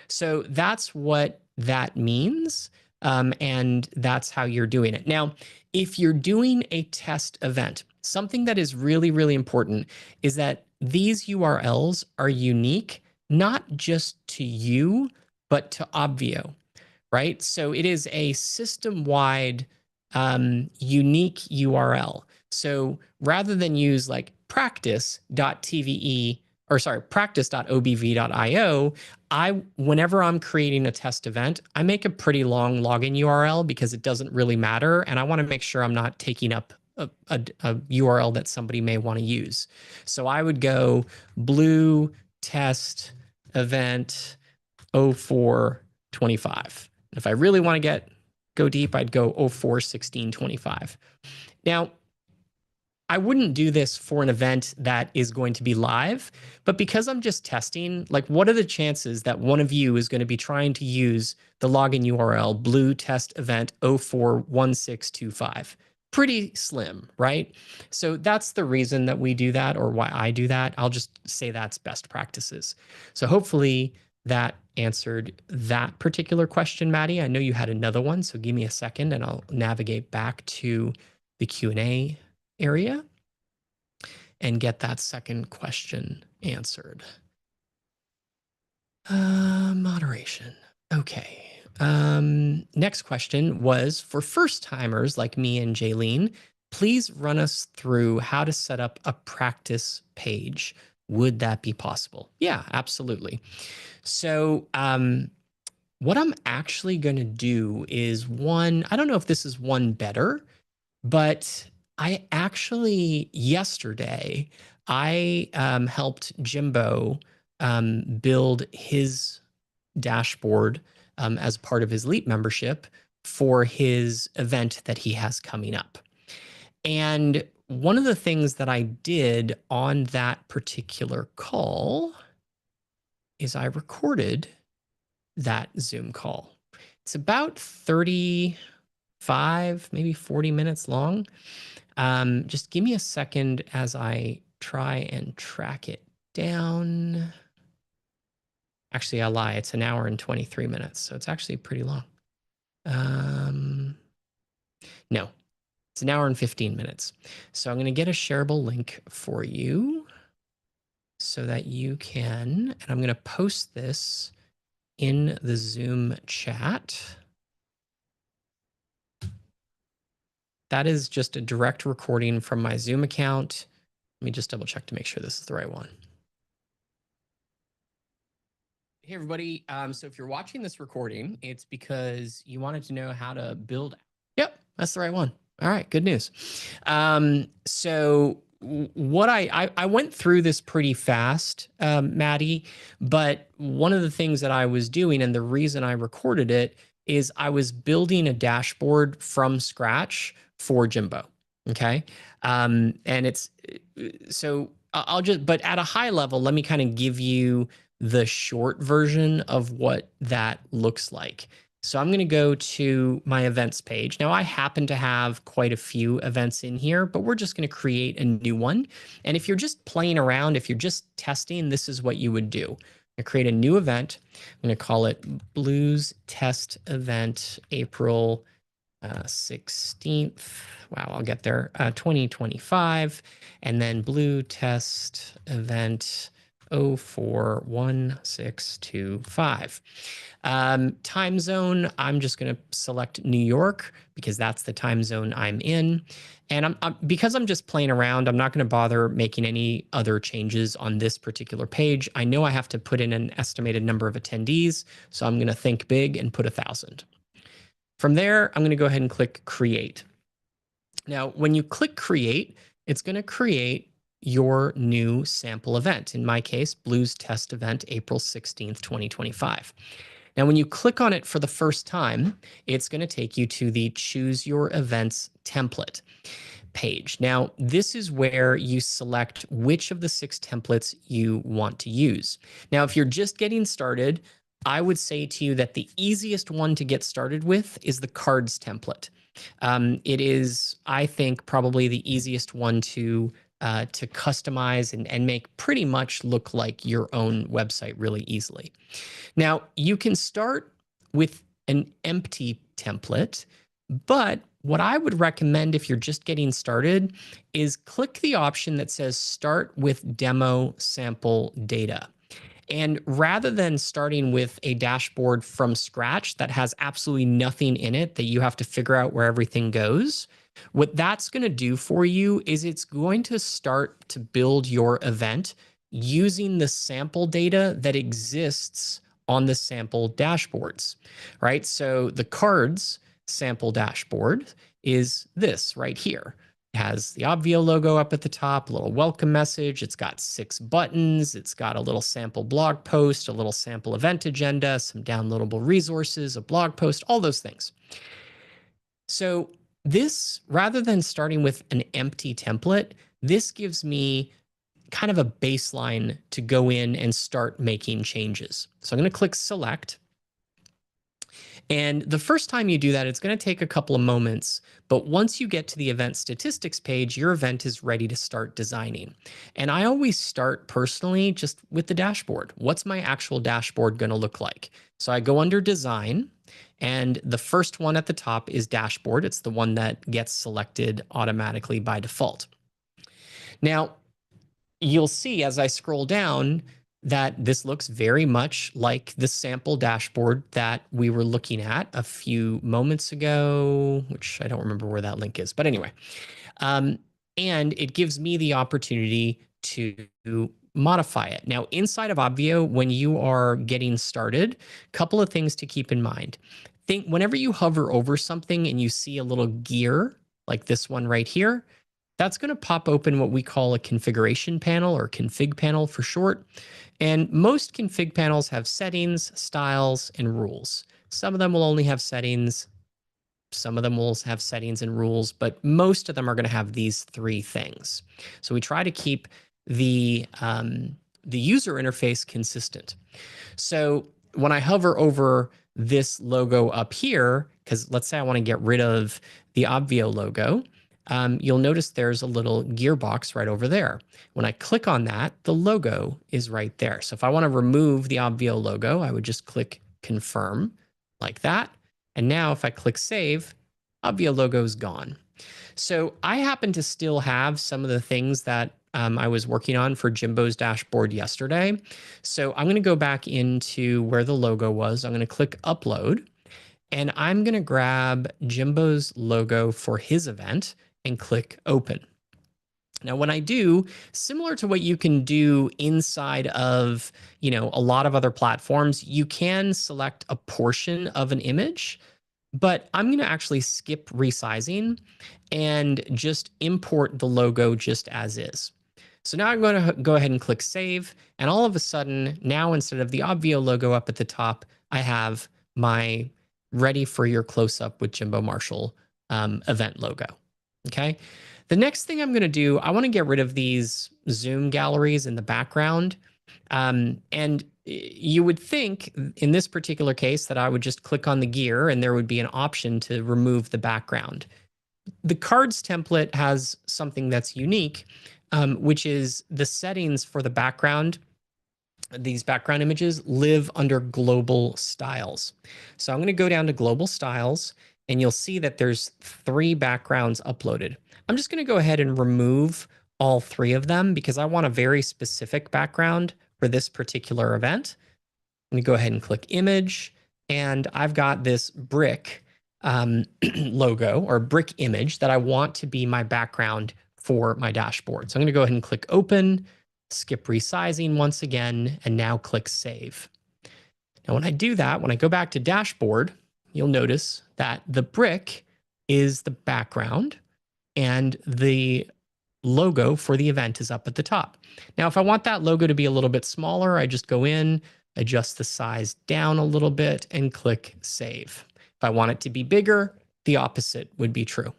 So that's what that means. And that's how you're doing it. Now, if you're doing a test event, something that is really, really important is that these URLs are unique, not just to you, but to Obvio, right? So it is a system-wide unique URL. So rather than use like practice.obv.io, whenever I'm creating a test event, I make a pretty long login URL because it doesn't really matter. And I want to make sure I'm not taking up a URL that somebody may want to use. So I would go blue test event 0425. If I really want to go deep, I'd go 041625. Now, I wouldn't do this for an event that is going to be live, but because I'm just testing, like, what are the chances that one of you is going to be trying to use the login URL blue test event 041625? Pretty slim, right? So that's the reason that we do that, or why I do that. I'll just say that's best practices. So hopefully that answered that particular question, Maddie. I know you had another one, so give me a second and I'll navigate back to the Q&A area and get that second question answered. Moderation. Okay. Next question was, for first timers like me and Jaylene, please run us through how to set up a practice page Would that be possible? Yeah, absolutely. So what I'm actually going to do is I don't know if this is one better, but I actually, yesterday, I helped Jimbo build his dashboard as part of his Leap membership for his event that he has coming up. And one of the things that I did on that particular call is I recorded that Zoom call. It's about 35, maybe 40 minutes long. Just give me a second as I try and track it down. Actually, I lie. It's an hour and 23 minutes, so it's actually pretty long. No, it's an hour and 15 minutes. So I'm going to get a shareable link for you so that you can, and I'm going to post this in the Zoom chat. That is just a direct recording from my Zoom account. Let me just double check to make sure this is the right one. Hey, everybody. So if you're watching this recording, it's because you wanted to know how to build. Yep, that's the right one. All right, good news. So what I went through this pretty fast, Maddie, but one of the things that I was doing and the reason I recorded it is I was building a dashboard from scratch for Jimbo. Okay. And it's so but at a high level, let me kind of give you the short version of what that looks like. So I'm going to go to my events page. Now, I happen to have quite a few events in here, but we're just going to create a new one. And if you're just playing around, if you're just testing, this is what you would do. I'm going to create a new event. I'm going to call it Blues Test Event April 16th. Wow, I'll get there. 2025. And then Blue Test Event 041625. Time zone, I'm just going to select New York because that's the time zone I'm in. And because I'm just playing around, I'm not going to bother making any other changes on this particular page. I know I have to put in an estimated number of attendees, so I'm going to think big and put 1,000. From there, I'm going to go ahead and click Create. Now, when you click Create, it's going to create your new sample event. In my case, Blues Test Event, April 16th, 2025. Now, when you click on it for the first time, it's going to take you to the Choose Your Events template page. Now, this is where you select which of the 6 templates you want to use. Now, if you're just getting started, I would say to you that the easiest one to get started with is the cards template. It is, I think, probably the easiest one to customize and make pretty much look like your own website really easily. Now, you can start with an empty template, but what I would recommend if you're just getting started is click the option that says Start with Demo Sample Data. And rather than starting with a dashboard from scratch that has absolutely nothing in it that you have to figure out where everything goes, what that's going to do for you is it's going to start to build your event using the sample data that exists on the sample dashboards, right? So the cards sample dashboard is this right here. It has the Obvio logo up at the top, a little welcome message. It's got 6 buttons. It's got a little sample blog post, a little sample event agenda, some downloadable resources, a blog post, all those things. So this, rather than starting with an empty template, this gives me kind of a baseline to go in and start making changes. So I'm going to click Select. And the first time you do that, it's going to take a couple of moments. But once you get to the event statistics page, your event is ready to start designing. And I always start personally just with the dashboard. What's my actual dashboard going to look like? So I go under Design, and the first one at the top is Dashboard. It's the one that gets selected automatically by default. Now, you'll see as I scroll down that this looks very much like the sample dashboard that we were looking at a few moments ago, which I don't remember where that link is. But anyway, and it gives me the opportunity to modify it. Now, inside of Obvio, when you are getting started, a couple of things to keep in mind. Think whenever you hover over something and you see a little gear, like this one right here, that's going to pop open what we call a configuration panel, or config panel for short. And most config panels have settings, styles, and rules. Some of them will only have settings. Some of them will have settings and rules, but most of them are going to have these three things. So we try to keep the user interface consistent. So when I hover over this logo up here, because let's say I want to get rid of the Obvio logo, you'll notice there's a little gearbox right over there. When I click on that, the logo is right there. So if I want to remove the Obvio logo, I would just click confirm like that. And now if I click save, Obvio logo is gone. So I happen to still have some of the things that I was working on for Jimbo's dashboard yesterday. So I'm going to go back into where the logo was. I'm going to click upload, and I'm going to grab Jimbo's logo for his event and click open. Now, when I do, similar to what you can do inside of, a lot of other platforms, you can select a portion of an image, but I'm going to actually skip resizing and just import the logo just as is. So now I'm going to go ahead and click save. And all of a sudden, now instead of the Obvio logo up at the top, I have my ready for your close-up with Jimbo Marshall event logo. Okay. The next thing I'm going to do, I want to get rid of these Zoom galleries in the background. And you would think in this particular case that I would just click on the gear and there would be an option to remove the background. The cards template has something that's unique, which is the settings for the background. These background images live under global styles. So I'm going to go down to global styles, and you'll see that there's 3 backgrounds uploaded. I'm just going to go ahead and remove all 3 of them because I want a very specific background for this particular event. I'm going to go ahead and click image, and I've got this brick logo or brick image that I want to be my background for my dashboard. So I'm going to go ahead and click open, skip resizing once again, and now click save. Now, when I do that, when I go back to dashboard, you'll notice that the brick is the background and the logo for the event is up at the top. Now, if I want that logo to be a little bit smaller, I just go in, adjust the size down a little bit, and click save. If I want it to be bigger, the opposite would be true.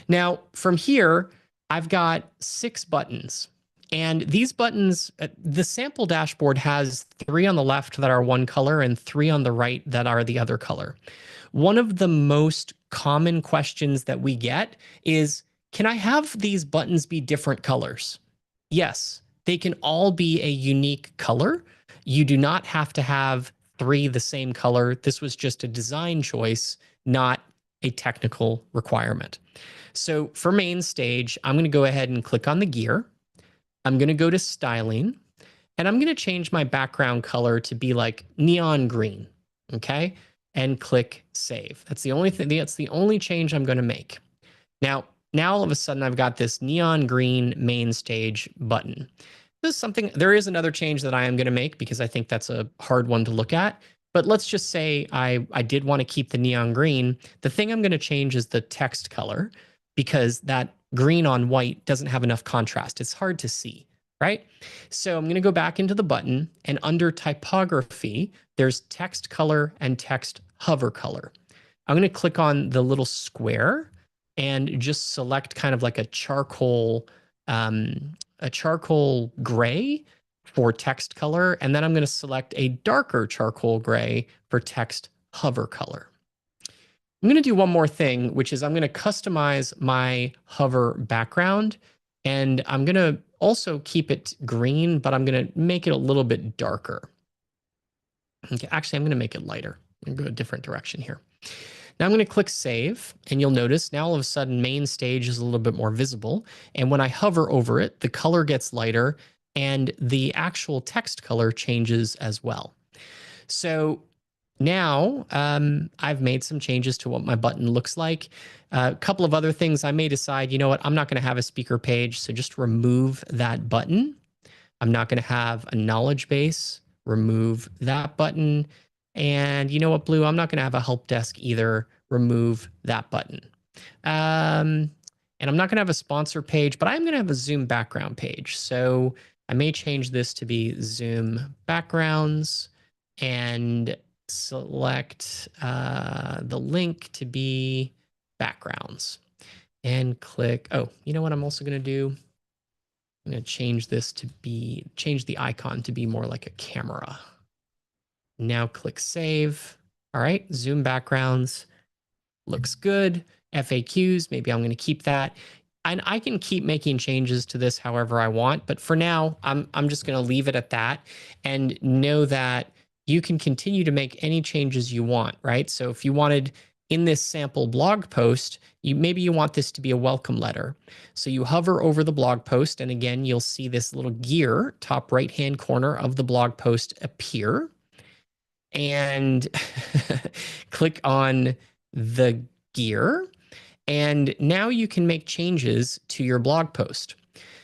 Now, from here, I've got 6 buttons. And these buttons, the sample dashboard has 3 on the left that are one color and 3 on the right that are the other color. One of the most common questions that we get is, can I have these buttons be different colors? Yes, they can all be a unique color. You do not have to have 3 the same color. This was just a design choice, not a technical requirement. So for main stage, I'm going to go ahead and click on the gear. I'm going to go to styling, and I'm going to change my background color to be like neon green. Okay. And click save. That's the only thing. That's the only change I'm going to make. Now all of a sudden I've got this neon green main stage button. There is another change that I am going to make because I think that's a hard one to look at. But let's just say I did want to keep the neon green. The thing I'm going to change is the text color because that green on white doesn't have enough contrast. It's hard to see, right? So I'm going to go back into the button, and under typography, there's text color and text hover color. I'm going to click on the little square and just select kind of like a charcoal gray for text color. And then I'm going to select a darker charcoal gray for text hover color. I'm going to do one more thing, which is I'm going to customize my hover background, and I'm going to also keep it green, but I'm going to make it a little bit darker. Okay, actually, I'm going to make it lighter. I'm going to go a different direction here. Now I'm going to click save, and you'll notice now all of a sudden main stage is a little bit more visible. And when I hover over it, the color gets lighter and the actual text color changes as well. So now I've made some changes to what my button looks like. A couple of other things I may decide, you know what, I'm not going to have a speaker page, so just remove that button. I'm not going to have a knowledge base. Remove that button. And you know what, Blue? I'm not going to have a help desk either. Remove that button. And I'm not going to have a sponsor page, but I'm going to have a Zoom background page. So I may change this to be Zoom backgrounds and select the link to be backgrounds and click. Oh, you know what I'm also going to do? I'm going to change this to be, change the icon to be more like a camera. Now click save. All right, Zoom backgrounds looks good. FAQs, maybe I'm going to keep that. And I can keep making changes to this however I want, but for now, I'm just going to leave it at that and know that you can continue to make any changes you want, right? So if you wanted in this sample blog post, maybe you want this to be a welcome letter. So you hover over the blog post, and again, you'll see this little gear, top right-hand corner of the blog post appear. And click on the gear. And now you can make changes to your blog post.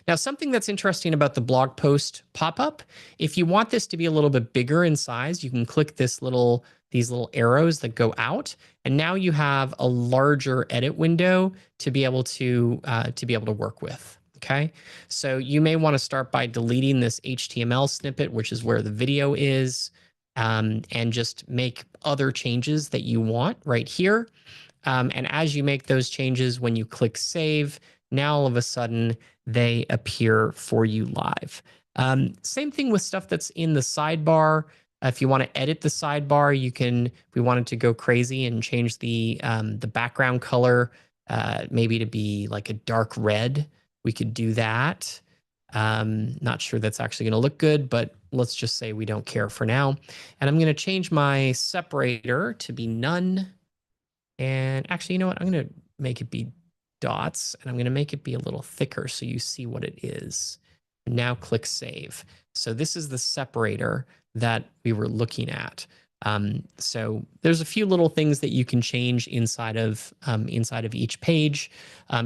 Now, something that's interesting about the blog post pop-up, if you want this to be a little bit bigger in size, you can click these little arrows that go out, and now you have a larger edit window to be able to work with. Okay, so you may want to start by deleting this HTML snippet, which is where the video is, and just make other changes that you want right here. And as you make those changes, when you click save, now all of a sudden they appear for you live. Same thing with stuff that's in the sidebar. If you want to edit the sidebar, you can, if we wanted to go crazy and change the background color, maybe to be like a dark red, we could do that. Not sure that's actually going to look good, but let's just say we don't care for now. And I'm going to change my separator to be none. And actually, you know what? I'm going to make it be dots, and I'm going to make it be a little thicker so you see what it is. And now click save. So this is the separator that we were looking at. So there's a few little things that you can change inside of each page.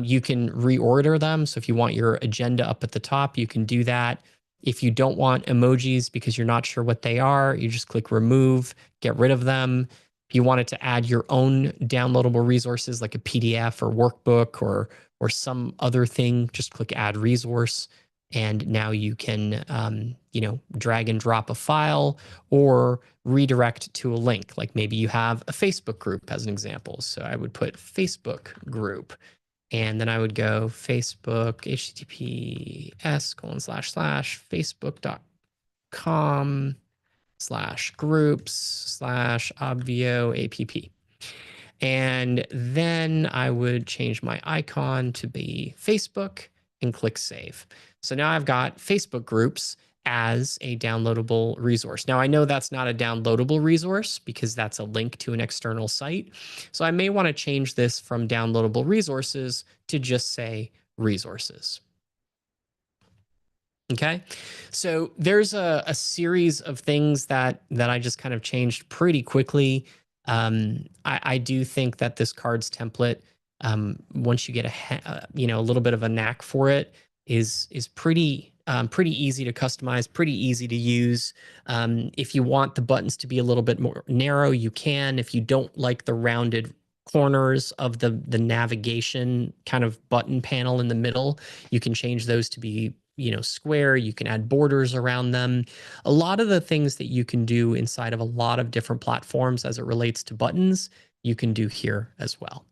You can reorder them. So if you want your agenda up at the top, you can do that. If you don't want emojis because you're not sure what they are, you just click remove, get rid of them. If you wanted to add your own downloadable resources like a PDF or workbook or some other thing, just click add resource. And now you can, drag and drop a file or redirect to a link. Like maybe you have a Facebook group as an example. So I would put Facebook group, and then I would go Facebook, https://facebook.com/groups/Obvio App. And then I would change my icon to be Facebook and click save. So now I've got Facebook groups as a downloadable resource. Now I know that's not a downloadable resource because that's a link to an external site. So I may want to change this from downloadable resources to just say resources. Okay, so there's a series of things that I just kind of changed pretty quickly. I do think that this cards template, once you get a little bit of a knack for it, is pretty easy to customize, pretty easy to use. If you want the buttons to be a little bit more narrow, you can. If you don't like the rounded corners of the navigation kind of button panel in the middle, you can change those to be square. You can add borders around them. A lot of the things that you can do inside of a lot of different platforms as it relates to buttons, you can do here as well.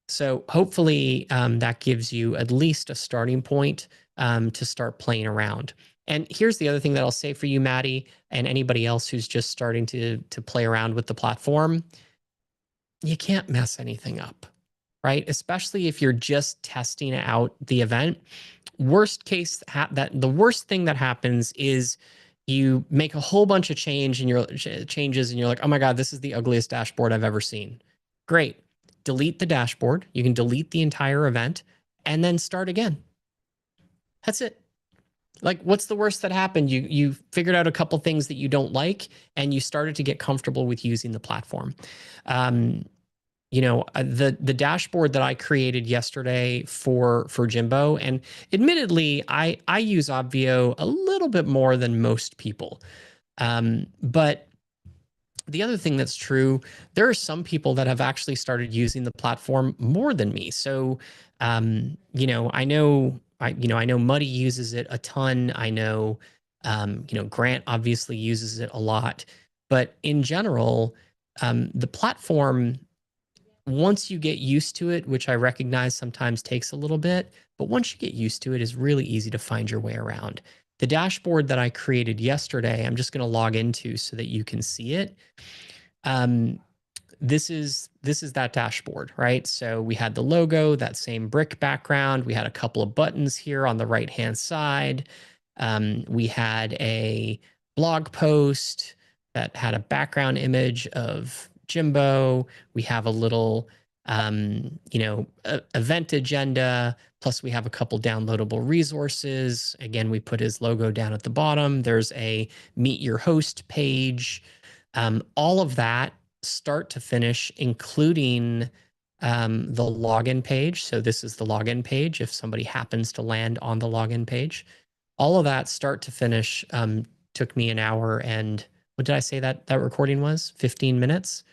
So hopefully that gives you at least a starting point to start playing around. And here's the other thing that I'll say for you, Maddie, and anybody else who's just starting to play around with the platform. You can't mess anything up, right? Especially if you're just testing out the event. Worst case, the worst thing that happens is you make a whole bunch of changes and you're like, oh my God, this is the ugliest dashboard I've ever seen. Great. Delete the dashboard. You can delete the entire event and then start again. That's it. Like, what's the worst that happened? You figured out a couple things that you don't like and you started to get comfortable with using the platform. the dashboard that I created yesterday for Jimbo, and admittedly, I use Obvio a little bit more than most people. But the other thing that's true, there are some people that have actually started using the platform more than me. So, I know Muddy uses it a ton. I know, Grant obviously uses it a lot. But in general, the platform, once you get used to it, which I recognize sometimes takes a little bit, but once you get used to it, is really easy to find your way around. The dashboard that I created yesterday, I'm just going to log into so that you can see it. Um, this is that dashboard, right? So we had the logo, that same brick background. We had a couple of buttons here on the right-hand side. We had a blog post that had a background image of Jimbo. We have a little, event agenda. Plus, we have a couple downloadable resources. Again, we put his logo down at the bottom. There's a meet your host page. All of that start to finish, including the login page. So this is the login page if somebody happens to land on the login page. All of that start to finish took me an hour and what did I say that recording was? 15 minutes.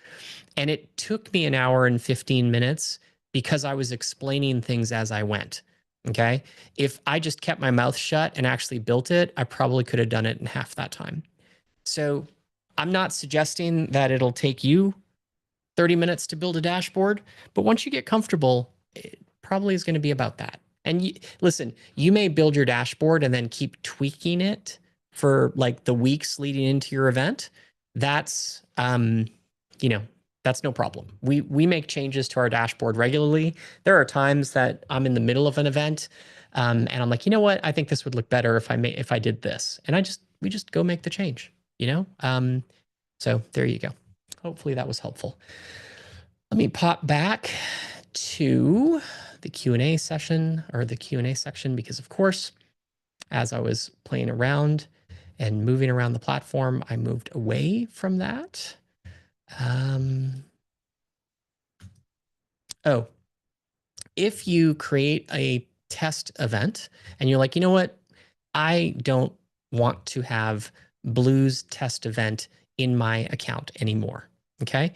And it took me an hour and 15 minutes because I was explaining things as I went. Okay. If I just kept my mouth shut and actually built it, I probably could have done it in half that time. So I'm not suggesting that it'll take you 30 minutes to build a dashboard, but once you get comfortable, it probably is going to be about that. And listen, you may build your dashboard and then keep tweaking it for like the weeks leading into your event. That's, that's no problem. We make changes to our dashboard regularly. There are times that I'm in the middle of an event, and I'm like, you know what? I think this would look better if I did this, and we just go make the change. So there you go. Hopefully that was helpful. Let me pop back to the Q&A session or the Q&A section because, of course, as I was playing around and moving around the platform, I moved away from that. If you create a test event and you're like, you know what, I don't want to have Blue's test event in my account anymore. Okay.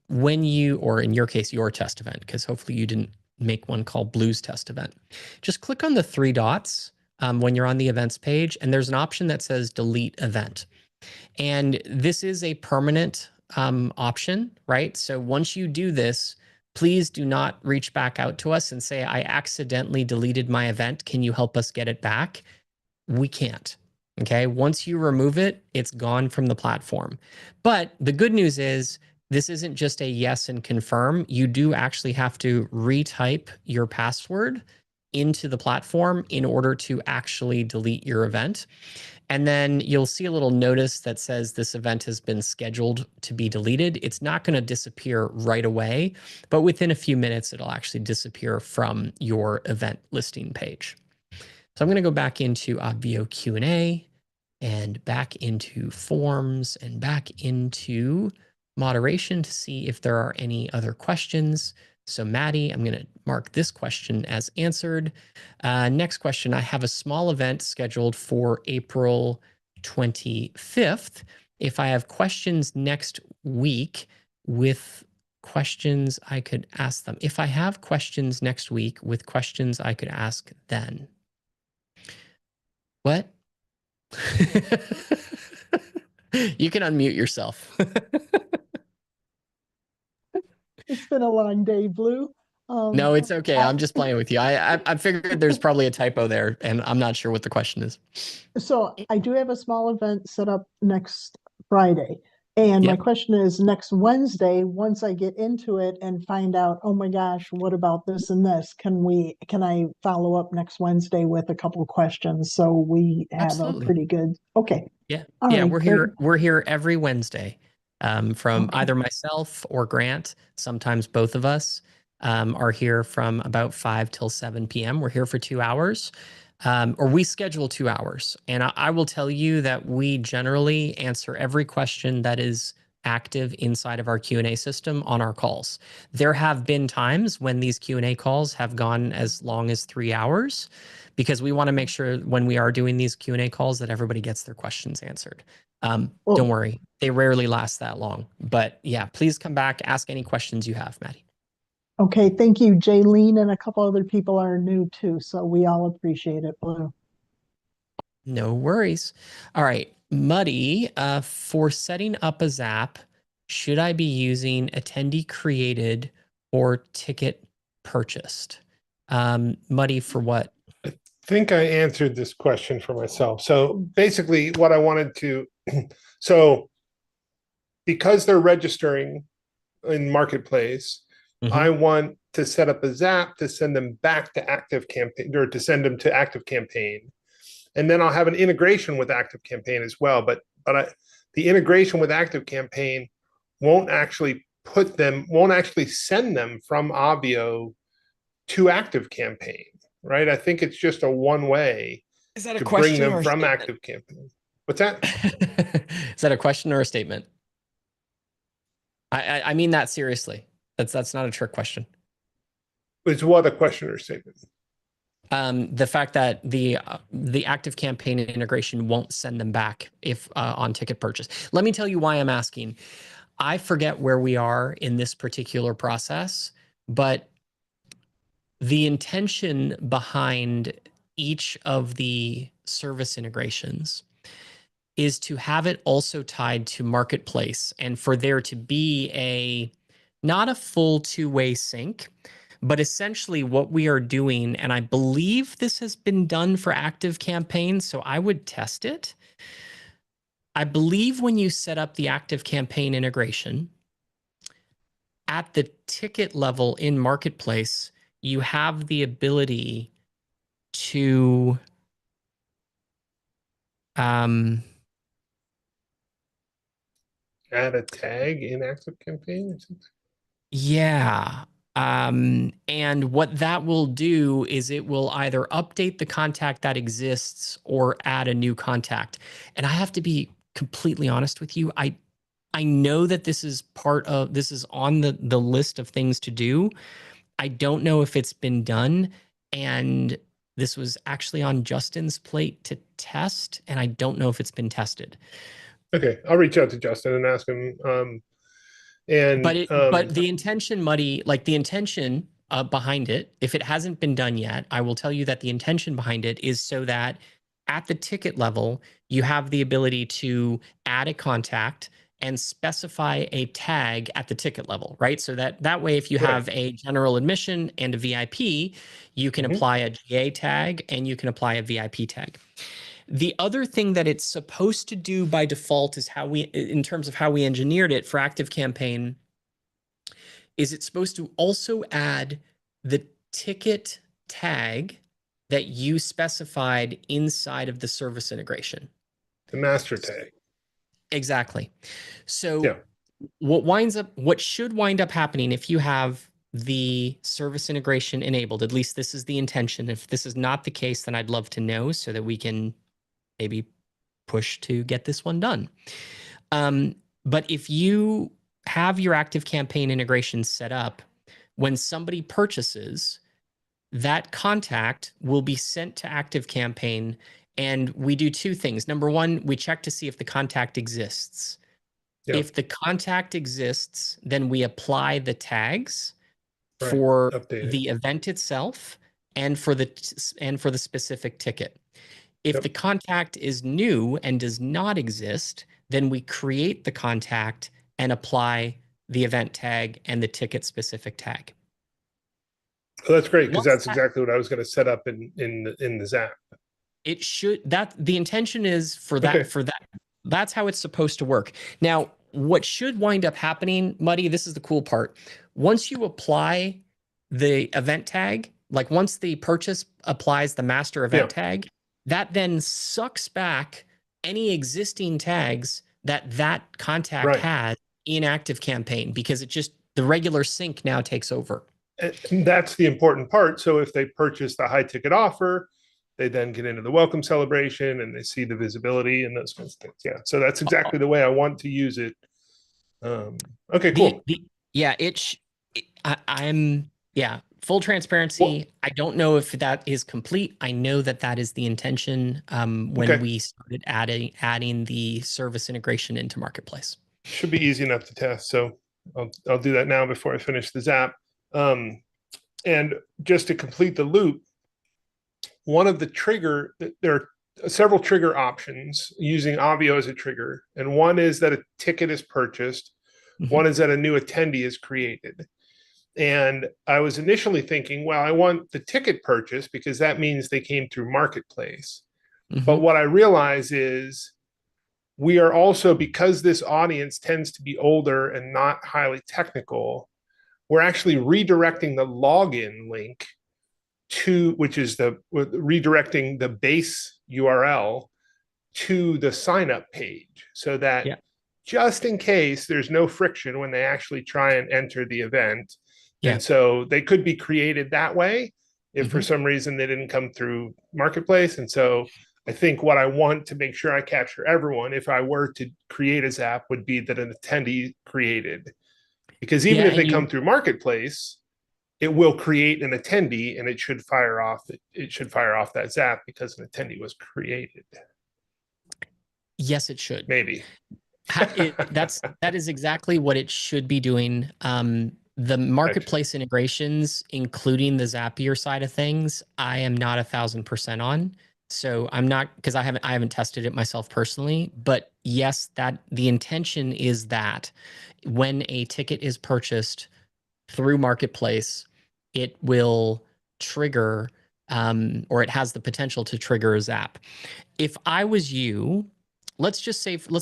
When you, or in your case, your test event, because hopefully you didn't make one called Blue's test event, just click on the three dots when you're on the events page, and there's an option that says delete event. And this is a permanent option, right? So once you do this, please do not reach back out to us and say, I accidentally deleted my event. Can you help us get it back? We can't. Okay. Once you remove it, it's gone from the platform. But the good news is this isn't just a yes and confirm. You do actually have to retype your password into the platform in order to actually delete your event. And then you'll see a little notice that says this event has been scheduled to be deleted. It's not going to disappear right away, but within a few minutes, it'll actually disappear from your event listing page. So I'm going to go back into Obvio Q&A and back into forms and back into moderation to see if there are any other questions. So Maddie, I'm going to mark this question as answered. Next question, I have a small event scheduled for April 25th. If I have questions next week with questions, I could ask them. If I have questions next week with questions, I could ask then. What? You can unmute yourself. It's been a long day, Blue. No, it's okay. I'm just playing with you. I figured there's probably a typo there, and I'm not sure what the question is. So I do have a small event set up next Friday. And my question is next Wednesday, once I get into it and find out, oh my gosh, what about this and this? Can I follow up next Wednesday with a couple of questions so we have Absolutely. a pretty good, okay. Yeah. All yeah, right, we're here every Wednesday from either myself or Grant. Sometimes both of us are here from about 5 till 7 p.m. We're here for 2 hours. Or we schedule 2 hours. And I will tell you that we generally answer every question that is active inside of our Q&A system on our calls. There have been times when these Q&A calls have gone as long as 3 hours, because we want to make sure when we are doing these Q&A calls that everybody gets their questions answered. Don't worry, they rarely last that long. But yeah, please come back, ask any questions you have, Maddie. Okay, thank you. Jaylene and a couple other people are new too, so we all appreciate it, Blue. No worries. All right, Muddy, for setting up a Zap, should I be using attendee created or ticket purchased? Muddy, for what? I think I answered this question for myself. So basically what I wanted to, so because they're registering in Marketplace, I want to set up a Zap to send them back to Active Campaign, or to send them to Active Campaign. And then I'll have an integration with Active Campaign as well. But the integration with Active Campaign won't actually send them from Obvio to Active Campaign, right? I think it's just a one way to bring them from Active Campaign. What's that? Is that a question or a statement? I mean that seriously. That's not a trick question. It's what, a question or statement? The fact that the Active Campaign integration won't send them back if on ticket purchase. Let me tell you why I'm asking. I forget where we are in this particular process, but the intention behind each of the service integrations is to have it also tied to Marketplace, and for there to be not a full two-way sync, but essentially what we are doing, and I believe this has been done for Active Campaign, so I would test it. I believe when you set up the Active Campaign integration, at the ticket level in Marketplace, you have the ability to add a tag in Active Campaign? Yeah. And what that will do is it will either update the contact that exists or add a new contact. And I have to be completely honest with you. I know that this is on the list of things to do. I don't know if it's been done. And this was actually on Justin's plate to test, and I don't know if it's been tested. Okay, I'll reach out to Justin and ask him. But the intention, Muddy, like the intention behind it, if it hasn't been done yet, I will tell you that the intention behind it is so that at the ticket level, you have the ability to add a contact and specify a tag at the ticket level, right? So that way, if you have a general admission and a VIP, you can apply a GA tag and you can apply a VIP tag. The other thing that it's supposed to do by default is in terms of how we engineered it for Active Campaign, is it's supposed to also add the ticket tag that you specified inside of the service integration. The master tag. Exactly. So what should wind up happening if you have the service integration enabled, at least this is the intention. If this is not the case, then I'd love to know so that we can maybe push to get this one done. But if you have your Active Campaign integration set up, when somebody purchases, that contact will be sent to Active Campaign, and we do two things. Number one, we check to see if the contact exists. Yep. If the contact exists, then we apply the tags for the event itself and for the specific ticket. If the contact is new and does not exist, then we create the contact and apply the event tag and the ticket specific tag. Oh, that's great, because that's exactly what I was going to set up in the Zap. It should, the intention is for that, that's how it's supposed to work. Now, what should wind up happening, Muddy, this is the cool part. Once you apply the event tag, like once the purchase applies the master event tag, that then sucks back any existing tags that contact has in Active Campaign, because the regular sync now takes over. And that's the important part. So if they purchase the high ticket offer, they then get into the welcome celebration and they see the visibility and those kinds of things. Yeah. So that's exactly the way I want to use it. Okay, cool. Full transparency. I don't know if that is complete. I know that that is the intention when we started adding the service integration into Marketplace. Should be easy enough to test. So I'll do that now before I finish the Zap. And just to complete the loop, one of the there are several trigger options using Obvio as a trigger. And one is that a ticket is purchased. One is that a new attendee is created. And I was initially thinking, well, I want the ticket purchase because that means they came through Marketplace. But what I realize is we are also, because this audience tends to be older and not highly technical, we're actually redirecting the login link which is redirecting the base URL to the sign up page so that just in case there's no friction when they actually try and enter the event. And so they could be created that way if for some reason they didn't come through Marketplace. And so I think what I want to make sure I capture everyone, if I were to create a Zap, would be that an attendee created. Because even if they come through Marketplace, it will create an attendee and it should fire off that Zap because an attendee was created. Yes, it should. Maybe. That is exactly what it should be doing. The Marketplace integrations, including the Zapier side of things, I am not 1,000% on. So I'm not, because I haven't tested it myself personally. But yes, that the intention is that when a ticket is purchased through Marketplace, it will trigger, or it has the potential to trigger a Zap. If I was you, let's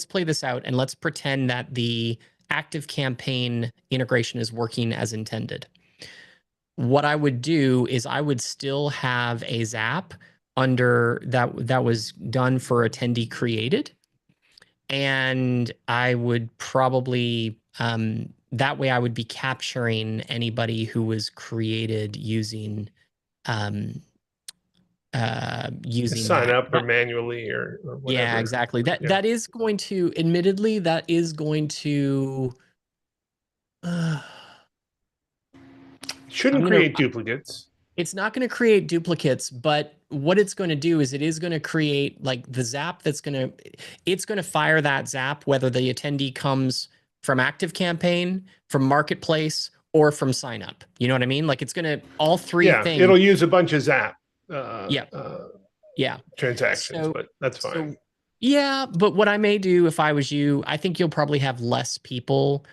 play this out and let's pretend that the ActiveCampaign integration is working as intended. What I would do is I would still have a Zap under that was done for attendee created. And I would probably, that way I would be capturing anybody who was created using sign up or manually or whatever. Yeah, exactly. That is going to, admittedly, that is going to shouldn't create duplicates. It's not going to create duplicates, but what it's going to do is it is going to create like the Zap it's going to fire that Zap whether the attendee comes from ActiveCampaign, from Marketplace, or from sign up. You know what I mean? Like it's going to all three things. It'll use a bunch of Zap transactions, but that's fine. But what I may do if I was you, I think you'll probably have less people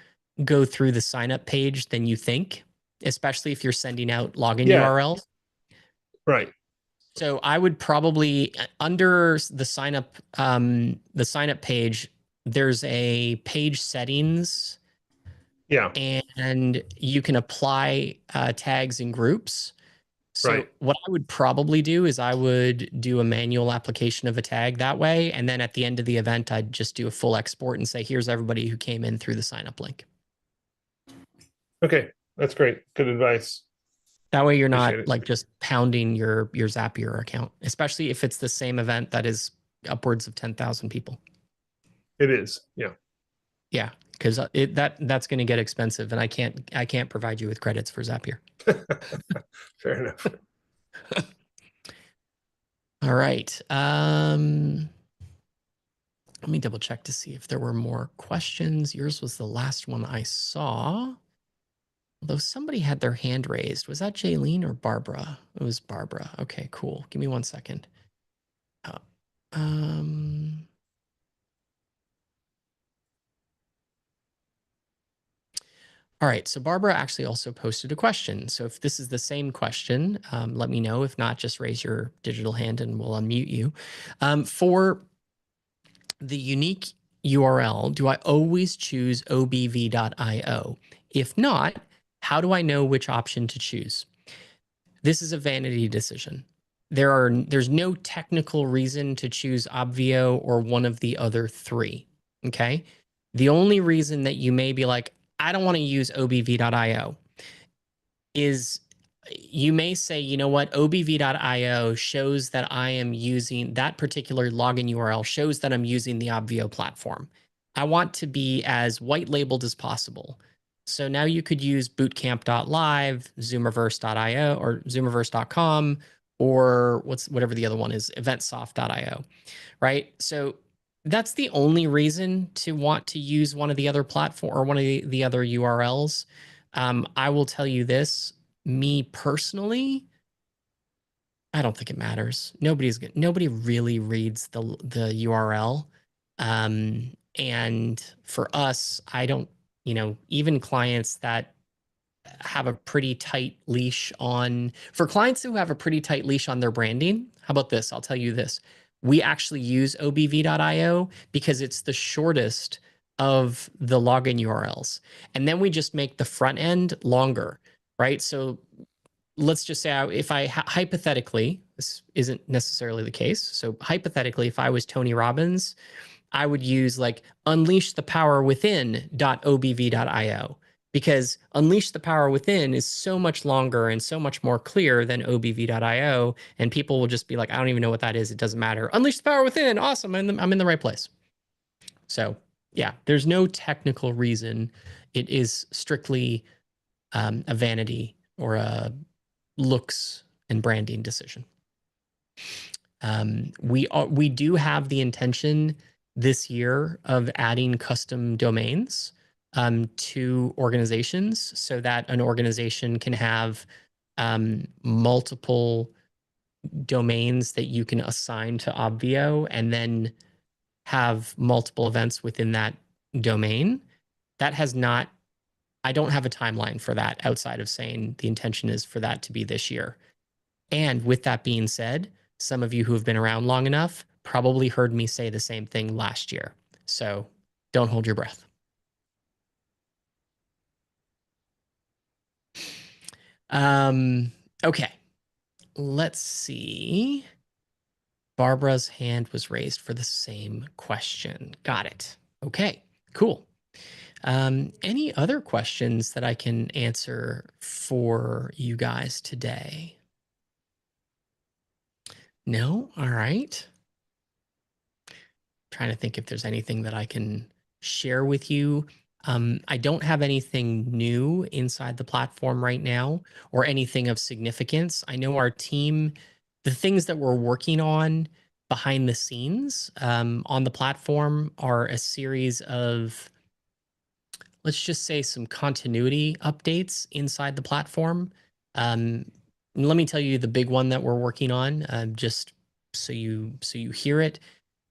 go through the sign up page than you think, especially if you're sending out login URLs. Right. So I would probably, under the sign up page, there's a page settings. Yeah. And you can apply tags and groups. So what I would probably do is I would do a manual application of a tag that way. And then at the end of the event, I'd just do a full export and say, here's everybody who came in through the sign up link. Okay. That's great. Good advice. That way you're not like just pounding your Zapier account, especially if it's the same event that is upwards of 10,000 people. It is. Yeah. Yeah. Because that's going to get expensive, and I can't provide you with credits for Zapier. Fair enough. All right. Let me double check to see if there were more questions. Yours was the last one I saw. Although somebody had their hand raised. Was that Jaylene or Barbara? It was Barbara. Okay, cool. Give me 1 second. All right, so Barbara actually also posted a question. So if this is the same question, let me know. If not, just raise your digital hand and we'll unmute you. For the unique URL, do I always choose obv.io? If not, how do I know which option to choose? This is a vanity decision. There's no technical reason to choose Obvio or one of the other three, okay? The only reason that you may be like, I don't want to use obv.io is you may say, you know what, obv.io shows that I am using that particular login URL, shows that I'm using the Obvio platform. I want to be as white labeled as possible. So now you could use bootcamp.live, zoomiverse.io or zoomiverse.com, or whatever the other one is, eventsoft.io, right? So that's the only reason to want to use one of the other platform or one of the other URLs. I will tell you this, me personally, I don't think it matters. Nobody really reads the URL. And for us, I don't, even clients that have a pretty tight leash on, for clients who have a pretty tight leash on their branding, how about this? I'll tell you this. We actually use obv.io because it's the shortest of the login URLs. And then we just make the front end longer, right? So let's just say if I hypothetically, this isn't necessarily the case. So hypothetically, if I was Tony Robbins, I would use like unleash the power within.obv.io, because unleash the power within is so much longer and so much more clear than obv.io. And people will just be like, I don't even know what that is. It doesn't matter. Unleash the power within. Awesome. I'm in the right place. So yeah, there's no technical reason. It is strictly a vanity or a looks and branding decision. We do have the intention this year of adding custom domains to organizations so that an organization can have multiple domains that you can assign to Obvio and then have multiple events within that domain. That has not, I don't have a timeline for that outside of saying the intention is for that to be this year. And with that being said, some of you who have been around long enough probably heard me say the same thing last year. So don't hold your breath. Okay, let's see. Barbara's hand was raised for the same question. Got it. Okay, cool. Any other questions that I can answer for you guys today? No? All right. Trying to think if there's anything that I can share with you. I don't have anything new inside the platform right now or anything of significance. I know our team, the things that we're working on behind the scenes on the platform are a series of, let's just say, some continuity updates inside the platform. Let me tell you the big one that we're working on, just so you hear it.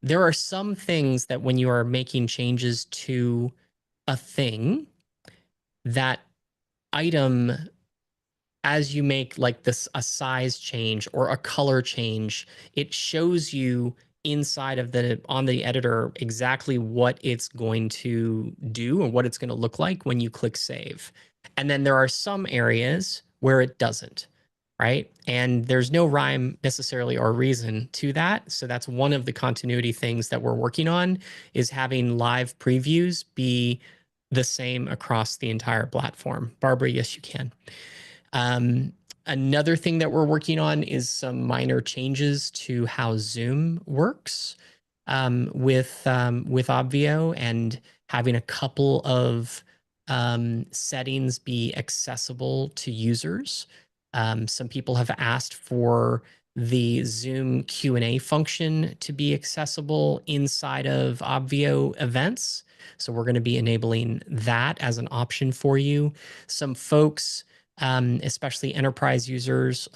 There are some things that when you are making changes to a thing, that item, as you make like this a size change or a color change, it shows you inside of on the editor exactly what it's going to do and what it's going to look like when you click save. And then there are some areas where it doesn't, right? And there's no rhyme necessarily or reason to that. So that's one of the continuity things that we're working on, is having live previews be the same across the entire platform. Barbara, yes, you can. Another thing that we're working on is some minor changes to how Zoom works with Obvio, and having a couple of settings be accessible to users. Some people have asked for the Zoom Q&A function to be accessible inside of Obvio events. So we're going to be enabling that as an option for you. Some folks, especially enterprise users,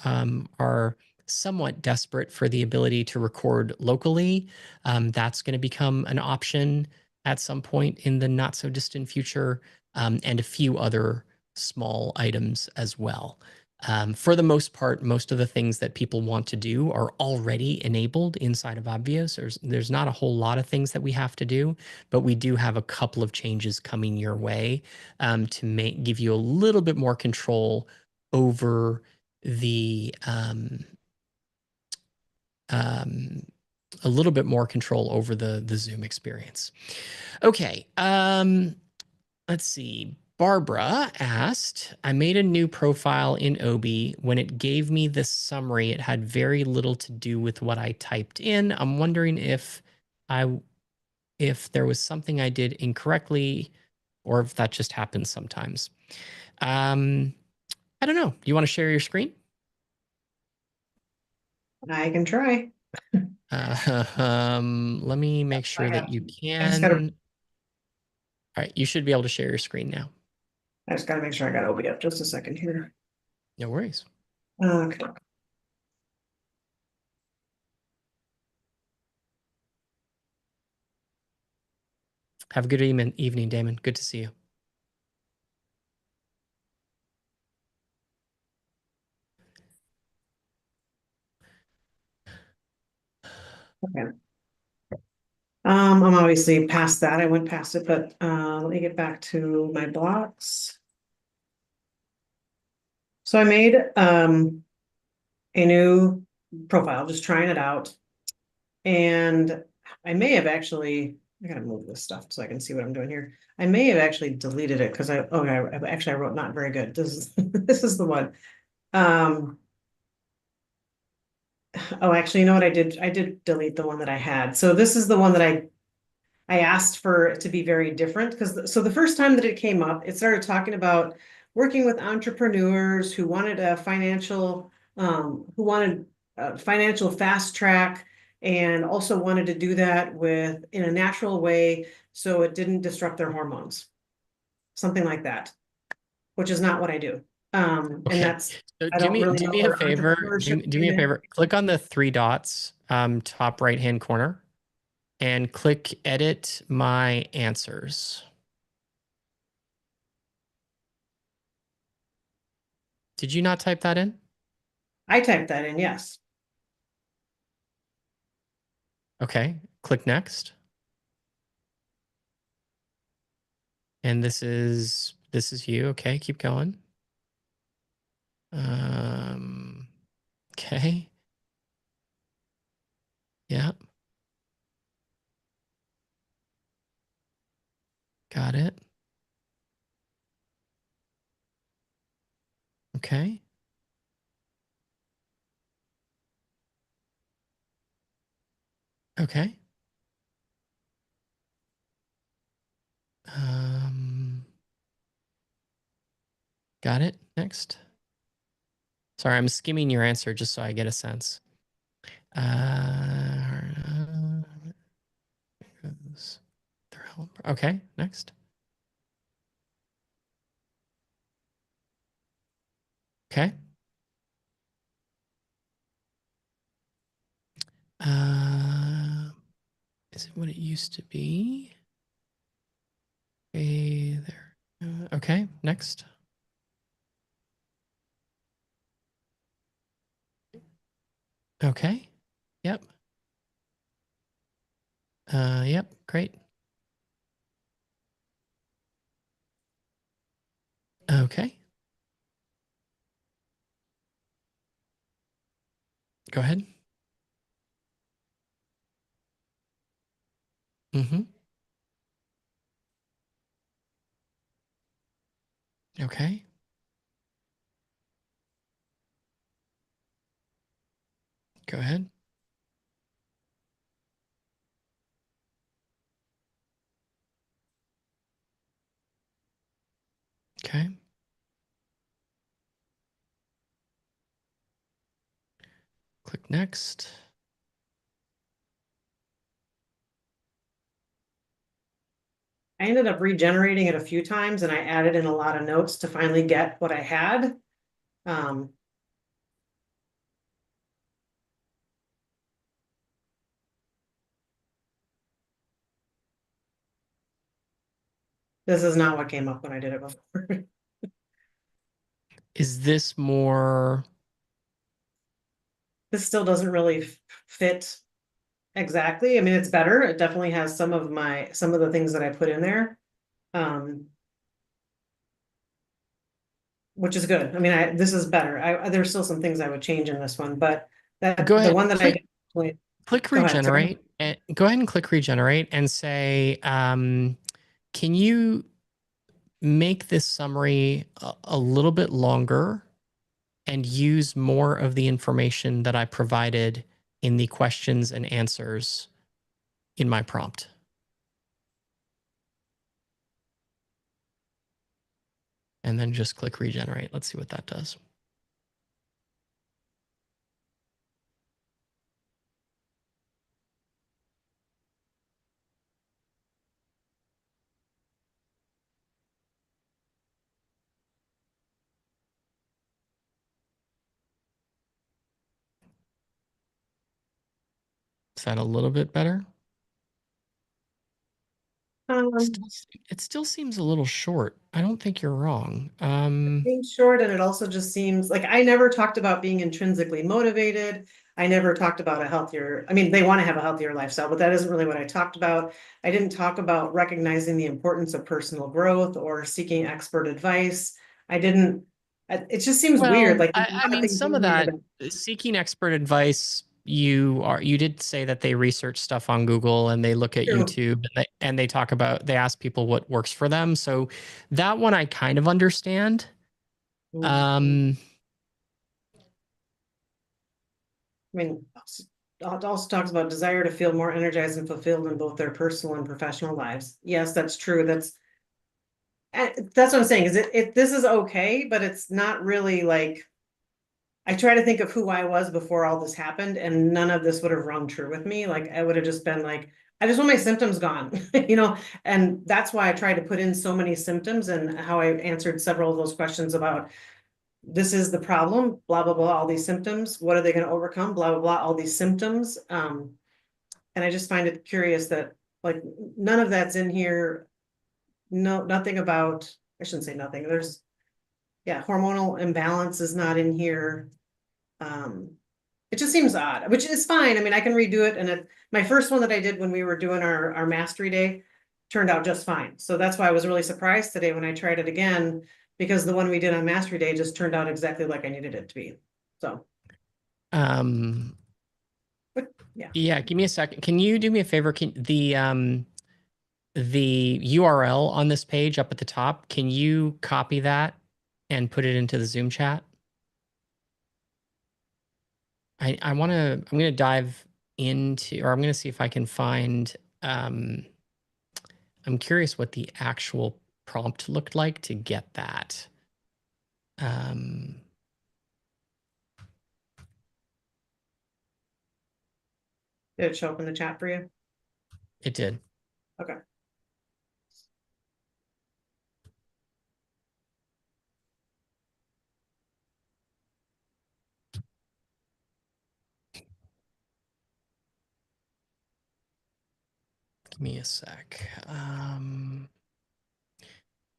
are somewhat desperate for the ability to record locally. That's going to become an option at some point in the not so distant future, and a few other small items as well. For the most part, most of the things that people want to do are already enabled inside of Obvio. So there's not a whole lot of things that we have to do, but we do have a couple of changes coming your way to give you a little bit more control over the a little bit more control over the Zoom experience. Okay, let's see. Barbara asked, I made a new profile in Obi. When it gave me this summary, it had very little to do with what I typed in. I'm wondering if if there was something I did incorrectly or if that just happens sometimes. I don't know. You want to share your screen? I can try. Let me make sure that you can. All right, you should be able to share your screen now. I just got to make sure I got Obvio. Just a second here. No worries. Okay. Have a good evening, Damon. Good to see you. Okay. I'm obviously past that. I went past it, but let me get back to my blocks. So I made a new profile, just trying it out. And I may have actually, I gotta move this stuff so I can see what I'm doing here. I may have actually deleted it because I wrote not very good. This is this is the one. Oh, actually, you know what I did? I did delete the one that I had. So this is the one that I asked for it to be very different because so the first time that it came up, it started talking about working with entrepreneurs who wanted a financial fast track and also wanted to do that with in a natural way so it didn't disrupt their hormones. Something like that, which is not what I do. And Okay. that's So I don't really do know me a where favor. entrepreneurship Do came me a in. favor. Click on the three dots, top right hand corner, and click edit my answers. Did you not type that in? I typed that in, yes. Okay. Click next. And this is you. Okay, keep going. Okay. Yeah. Got it. Okay. Okay. Got it. Next. Sorry, I'm skimming your answer just so I get a sense. Okay, next. Okay. Is it what it used to be? Okay, there. Okay, next. Okay. Yep. Yep, great. Okay. Go ahead. Mm-hmm. Okay. Go ahead. Okay. Click next. I ended up regenerating it a few times and I added in a lot of notes to finally get what I had. This is not what came up when I did it before. Is this more? This still doesn't really fit exactly. I mean, it's better. It definitely has some of the things that I put in there. Which is good. I mean, this is better. There's still some things I would change in this one, but Go the ahead. one that I did. Click Go ahead, sorry. regenerate and go ahead and click regenerate and say, can you make this summary a little bit longer and use more of the information that I provided in the questions and answers in my prompt? and then just click regenerate. Let's see what that does. Is that a little bit better? Um, It still seems a little short. I don't think you're wrong. Being short, and it also just seems like I never talked about being intrinsically motivated. I never talked about a healthier, I mean, they want to have a healthier lifestyle, but that isn't really what I talked about. I didn't talk about recognizing the importance of personal growth or seeking expert advice. I didn't, it just seems weird. Well, Like there's a I lot of mean, things some of in here that seeking expert advice, you did say that they research stuff on Google and they look at true. YouTube and they talk about they ask people what works for them. So that one I kind of understand. I mean, it also talks about desire to feel more energized and fulfilled in both their personal and professional lives. Yes, that's true. That's what I'm saying, is this is okay, but it's not really like, I try to think of who I was before all this happened, and none of this would have rung true with me. Like, I would have just been like, I just want my symptoms gone, and that's why I tried to put in so many symptoms, and how I answered several of those questions about this is the problem, blah, blah, blah, all these symptoms. What are they going to overcome? Blah, blah, blah, all these symptoms. And I just find it curious that like none of that's in here. No, nothing about, I shouldn't say nothing. Hormonal imbalance is not in here. Um, it just seems odd, which is fine. I mean, I can redo it. And my first one that I did when we were doing our mastery day turned out just fine. So that's why I was really surprised today when I tried it again, because the one we did on mastery day just turned out exactly like I needed it to be. So, Um, yeah. yeah, give me a second. Can you do me a favor? The URL on this page up at the top, can you copy that and put it into the Zoom chat? I'm gonna dive into, or I'm gonna see if I can find, I'm curious what the actual prompt looked like to get that. Um, Did it show up in the chat for you? it did. Okay. Give me a sec.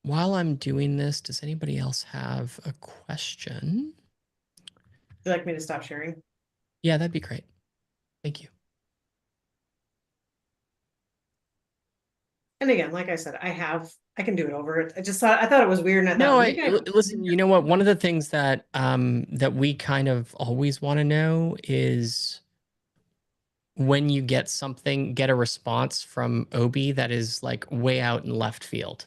While I'm doing this, does anybody else have a question? Would you like me to stop sharing? Yeah, that'd be great. Thank you. And again, like I said, I can do it over. I thought it was weird, and I No, thought maybe listen, you know what? One of the things that that we kind of always want to know is when you get a response from Obi that is like way out in left field.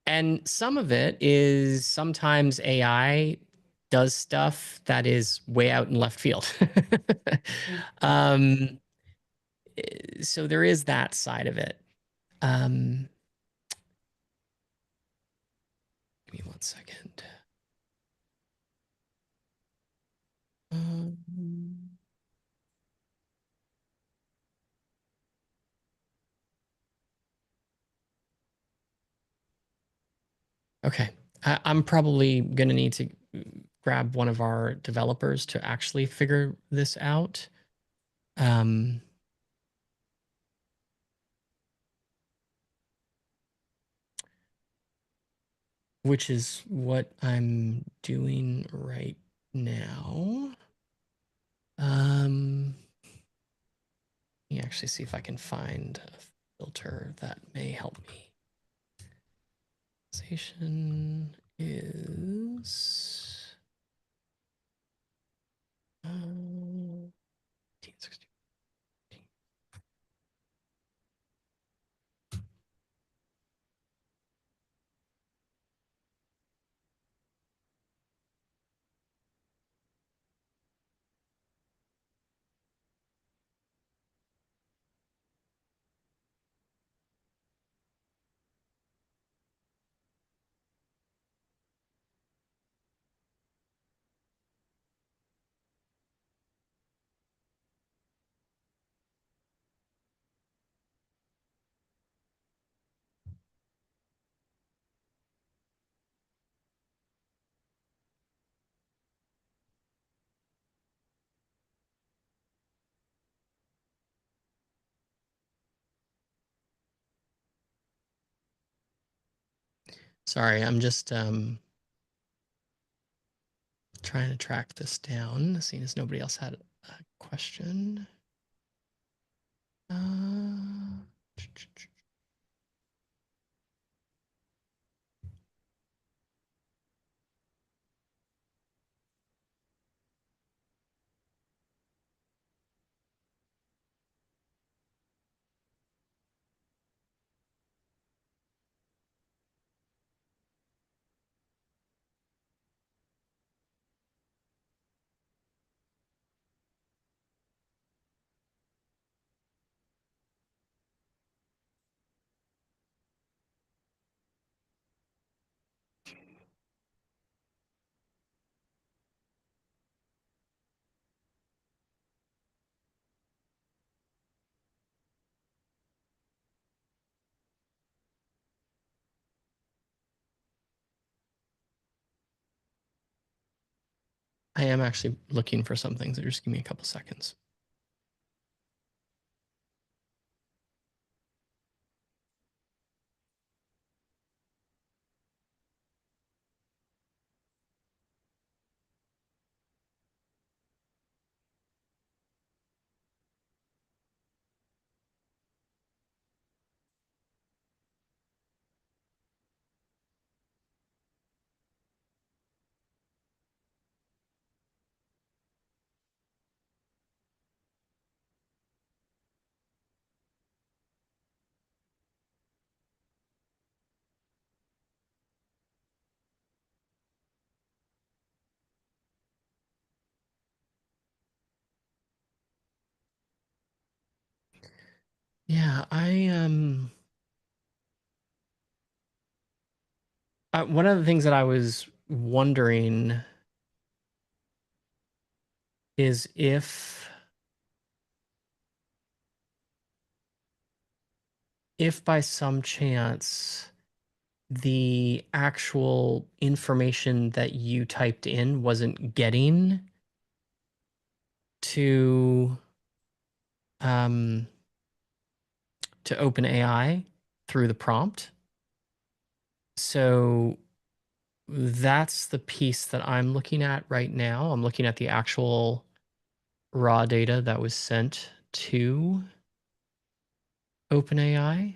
And some of it is sometimes AI does stuff that is way out in left field. um, so there is that side of it. Give me one second. Okay. I'm probably going to need to grab one of our developers to actually figure this out. Which is what I'm doing right now. Let me actually see if I can find a filter that may help me. Station is 1860. Sorry, I'm just trying to track this down, seeing as nobody else had a question. I am actually looking for something, so just give me a couple seconds. Yeah, one of the things that I was wondering is if by some chance the actual information that you typed in wasn't getting to OpenAI through the prompt. So that's the piece that I'm looking at right now. I'm looking at the actual raw data that was sent to OpenAI.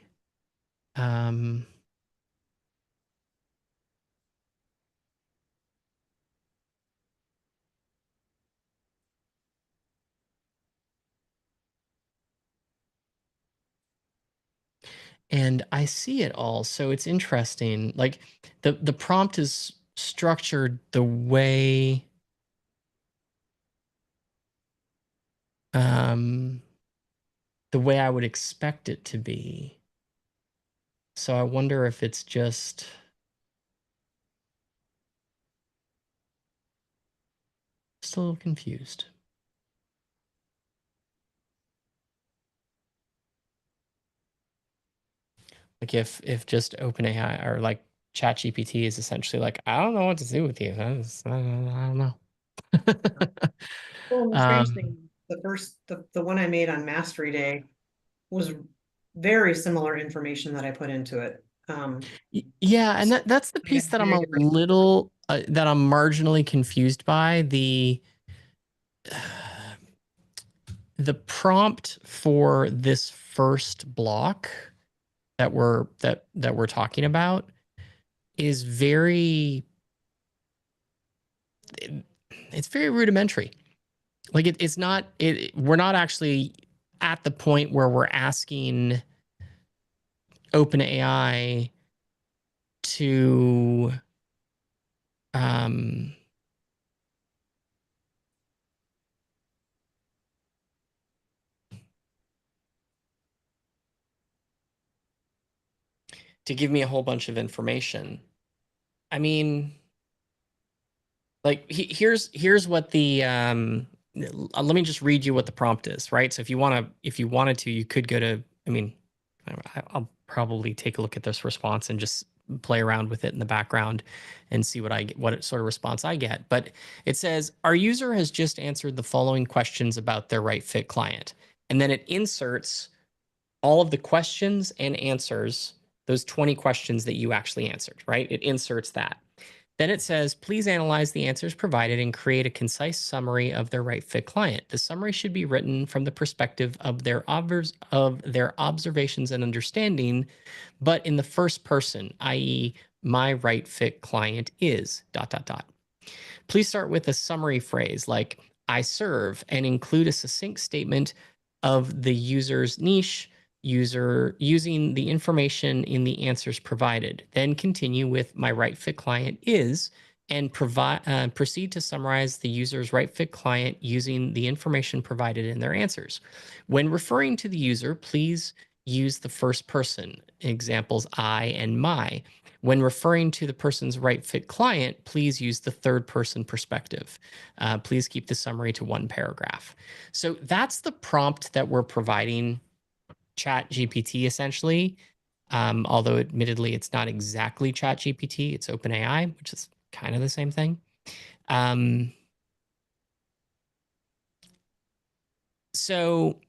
And I see it all. So it's interesting. Like the prompt is structured the way I would expect it to be. So I wonder if it's just a little confused. Like if just OpenAI or like ChatGPT is essentially like, I don't know what to do with you. I don't know. Well, the strange thing, the one I made on Mastery Day was very similar information that I put into it. Yeah, and that's the piece that I'm a little that I'm marginally confused by. The prompt for this first block that we're talking about is it's very rudimentary. Like it's not we're not actually at the point where we're asking OpenAI to give me a whole bunch of information. I mean, like here's what the let me just read you what the prompt is, right? So if you wanted to, you could go to, I mean, I'll probably take a look at this response and just play around with it in the background and see what sort of response I get. But it says, our user has just answered the following questions about their right fit client. And then it inserts all of the questions and answers those 20 questions that you actually answered, right? It inserts that. Then it says, please analyze the answers provided and create a concise summary of their right fit client. The summary should be written from the perspective of their observations and understanding, but in the first person, i.e., my right fit client is ... Please start with a summary phrase like I serve and include a succinct statement of the user's niche, user using the information in the answers provided. Then continue with my right fit client is and proceed to summarize the user's right fit client using the information provided in their answers. When referring to the user, please use the first person, examples I and my. When referring to the person's right fit client, please use the third person perspective. Please keep the summary to one paragraph. So that's the prompt that we're providing ChatGPT essentially. Although admittedly, it's not exactly ChatGPT, it's OpenAI, which is kind of the same thing. So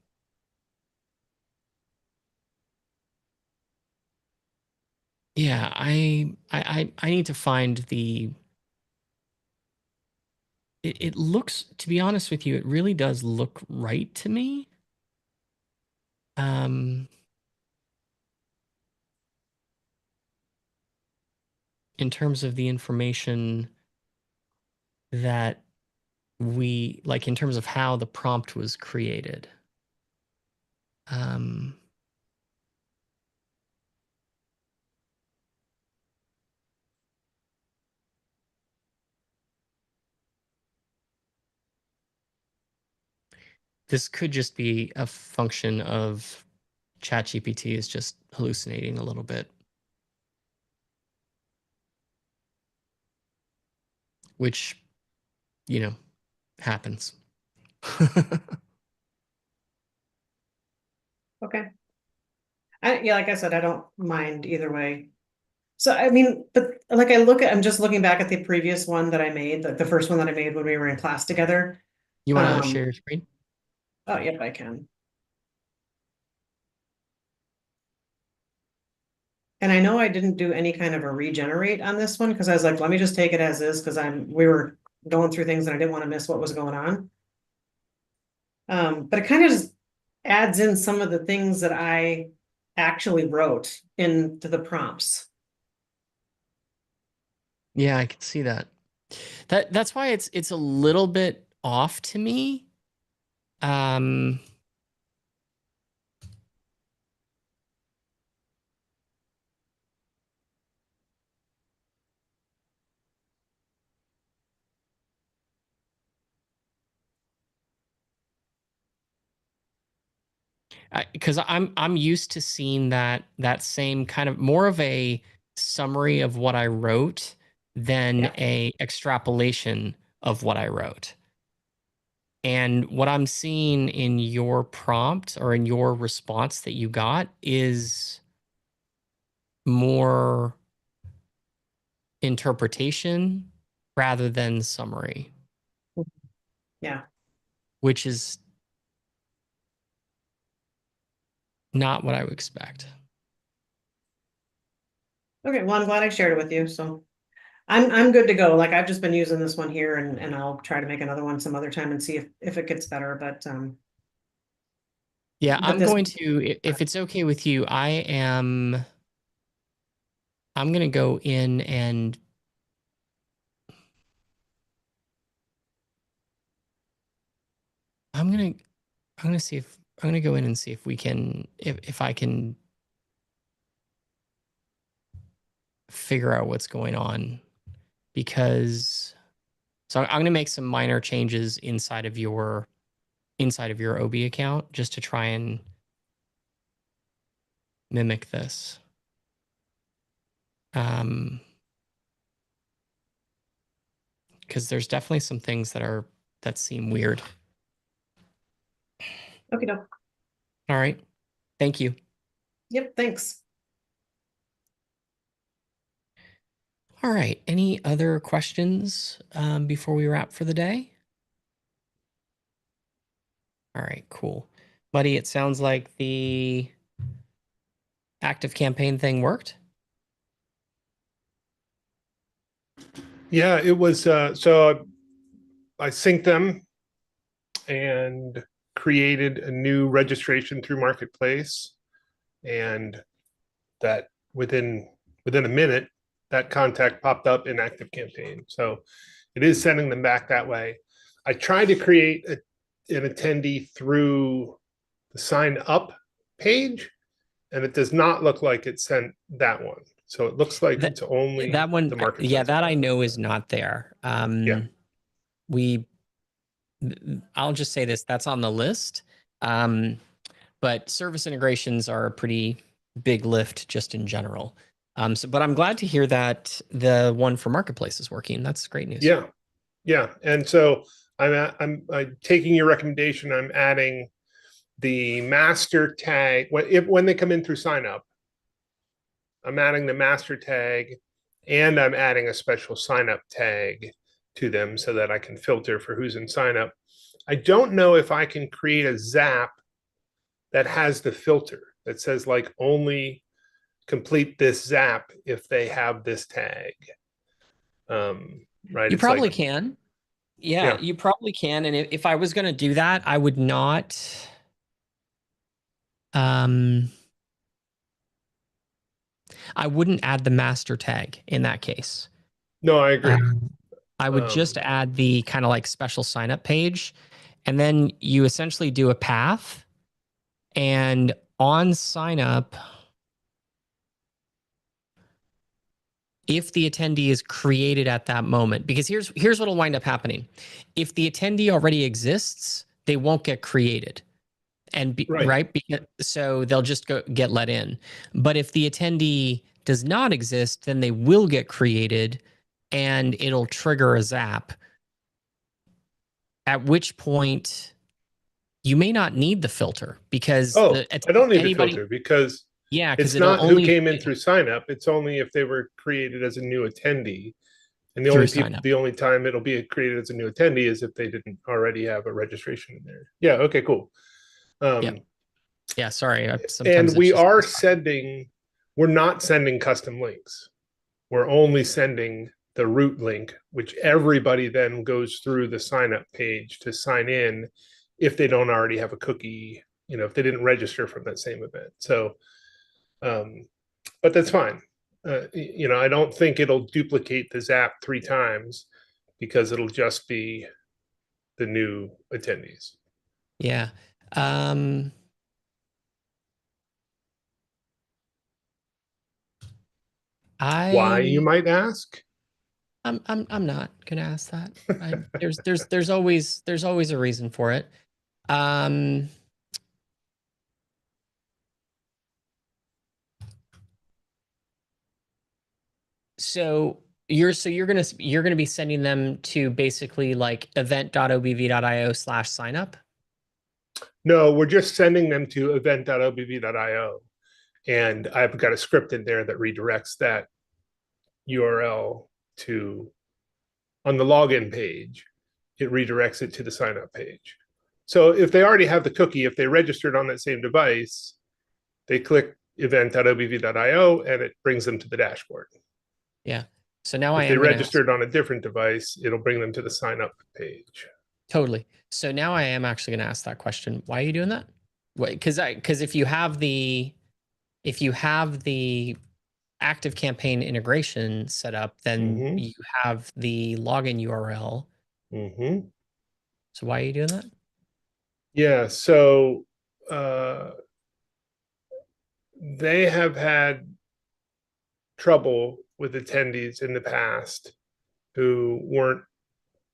yeah, I need to find the. It looks, to be honest with you, it really does look right to me. In terms of the information that we like, in terms of how the prompt was created. This could just be a function of ChatGPT is just hallucinating a little bit, which, you know, happens. Okay. Yeah, like I said, I don't mind either way. So, I mean, but like I'm just looking back at the previous one that I made, the first one that I made when we were in class together. You want to share your screen? Oh, yep, I can. And I know I didn't do any kind of a regenerate on this one because I was like, let me just take it as is because we were going through things and I didn't want to miss what was going on. But it kind of just adds in some of the things that I actually wrote into the prompts. Yeah, I can see that. That's why it's a little bit off to me. Because I'm used to seeing that same kind of more of a summary of what I wrote than a extrapolation of what I wrote. And what I'm seeing in your prompt or in your response that you got is more interpretation rather than summary. Yeah. Which is not what I would expect. Okay, well, I'm glad I shared it with you. So I'm good to go. Like I've just been using this one here and I'll try to make another one some other time and see if it gets better. But yeah, I'm this going to, if it's okay with you, I'm going to go in and I'm going to see if I'm going to go in and see if we can, if I can figure out what's going on, because so I'm going to make some minor changes inside of your OB account just to try and mimic this. Because there's definitely some things that seem weird. Okay, no. All right. Thank you. Yep, thanks. All right. Any other questions before we wrap for the day? All right, cool. Buddy, it sounds like the Active Campaign thing worked? Yeah, it was. So I synced them and created a new registration through Marketplace, and that within a minute, that contact popped up in Active Campaign. So it is sending them back that way. I tried to create an attendee through the sign up page, and it does not look like it sent that one. So it looks like it's only that one. the Marketplace. Yeah, that I know is not there. Yeah. I'll just say this, that's on the list. But service integrations are a pretty big lift just in general. But I'm glad to hear that the one for Marketplace is working. That's great news. Yeah. Yeah. And so I'm taking your recommendation. I'm adding the master tag when they come in through sign up. I'm adding the master tag, and I'm adding a special sign up tag to them so that I can filter for who's in sign up. I don't know if I can create a zap that has the filter that says like only complete this zap if they have this tag. Right. You It's probably like, can. Yeah, you probably can. And if I was going to do that, I would not. I wouldn't add the master tag in that case. no, I agree. I would just add the kind of like special sign up page, and then you essentially do a path, and on sign up, if the attendee is created at that moment, because here's what will wind up happening. If the attendee already exists, they won't get created. And right. So they'll just get let in. But if the attendee does not exist, then they will get created and it'll trigger a zap. At which point you may not need the filter because I don't need the filter because it's not who came in through sign up. It's only if they were created as a new attendee. And the only time it'll be created as a new attendee is if they didn't already have a registration in there. Yeah. Okay, cool. Yeah, sorry. And we're not sending custom links. We're only sending the root link, which everybody then goes through the sign up page to sign in if they don't already have a cookie, if they didn't register from that same event. So, but that's fine. I don't think it'll duplicate the Zap 3 times because it'll just be the new attendees. Yeah. Why, you might ask? I'm not gonna ask that. There's always a reason for it. So you're gonna be sending them to basically like event.obv.io/signup? No, we're just sending them to event.obv.io. And I've got a script in there that redirects that URL to, on the login page, it redirects it to the sign up page. So if they already have the cookie, if they registered on that same device, they click event.obv.io and it brings them to the dashboard. Yeah. So now if they registered on a different device, it'll bring them to the sign up page. Totally. So now I am actually going to ask that question. Why are you doing that? Because if you have the Active Campaign integration set up, then you have the login URL. So why are you doing that? Yeah. So they have had trouble with attendees in the past who weren't,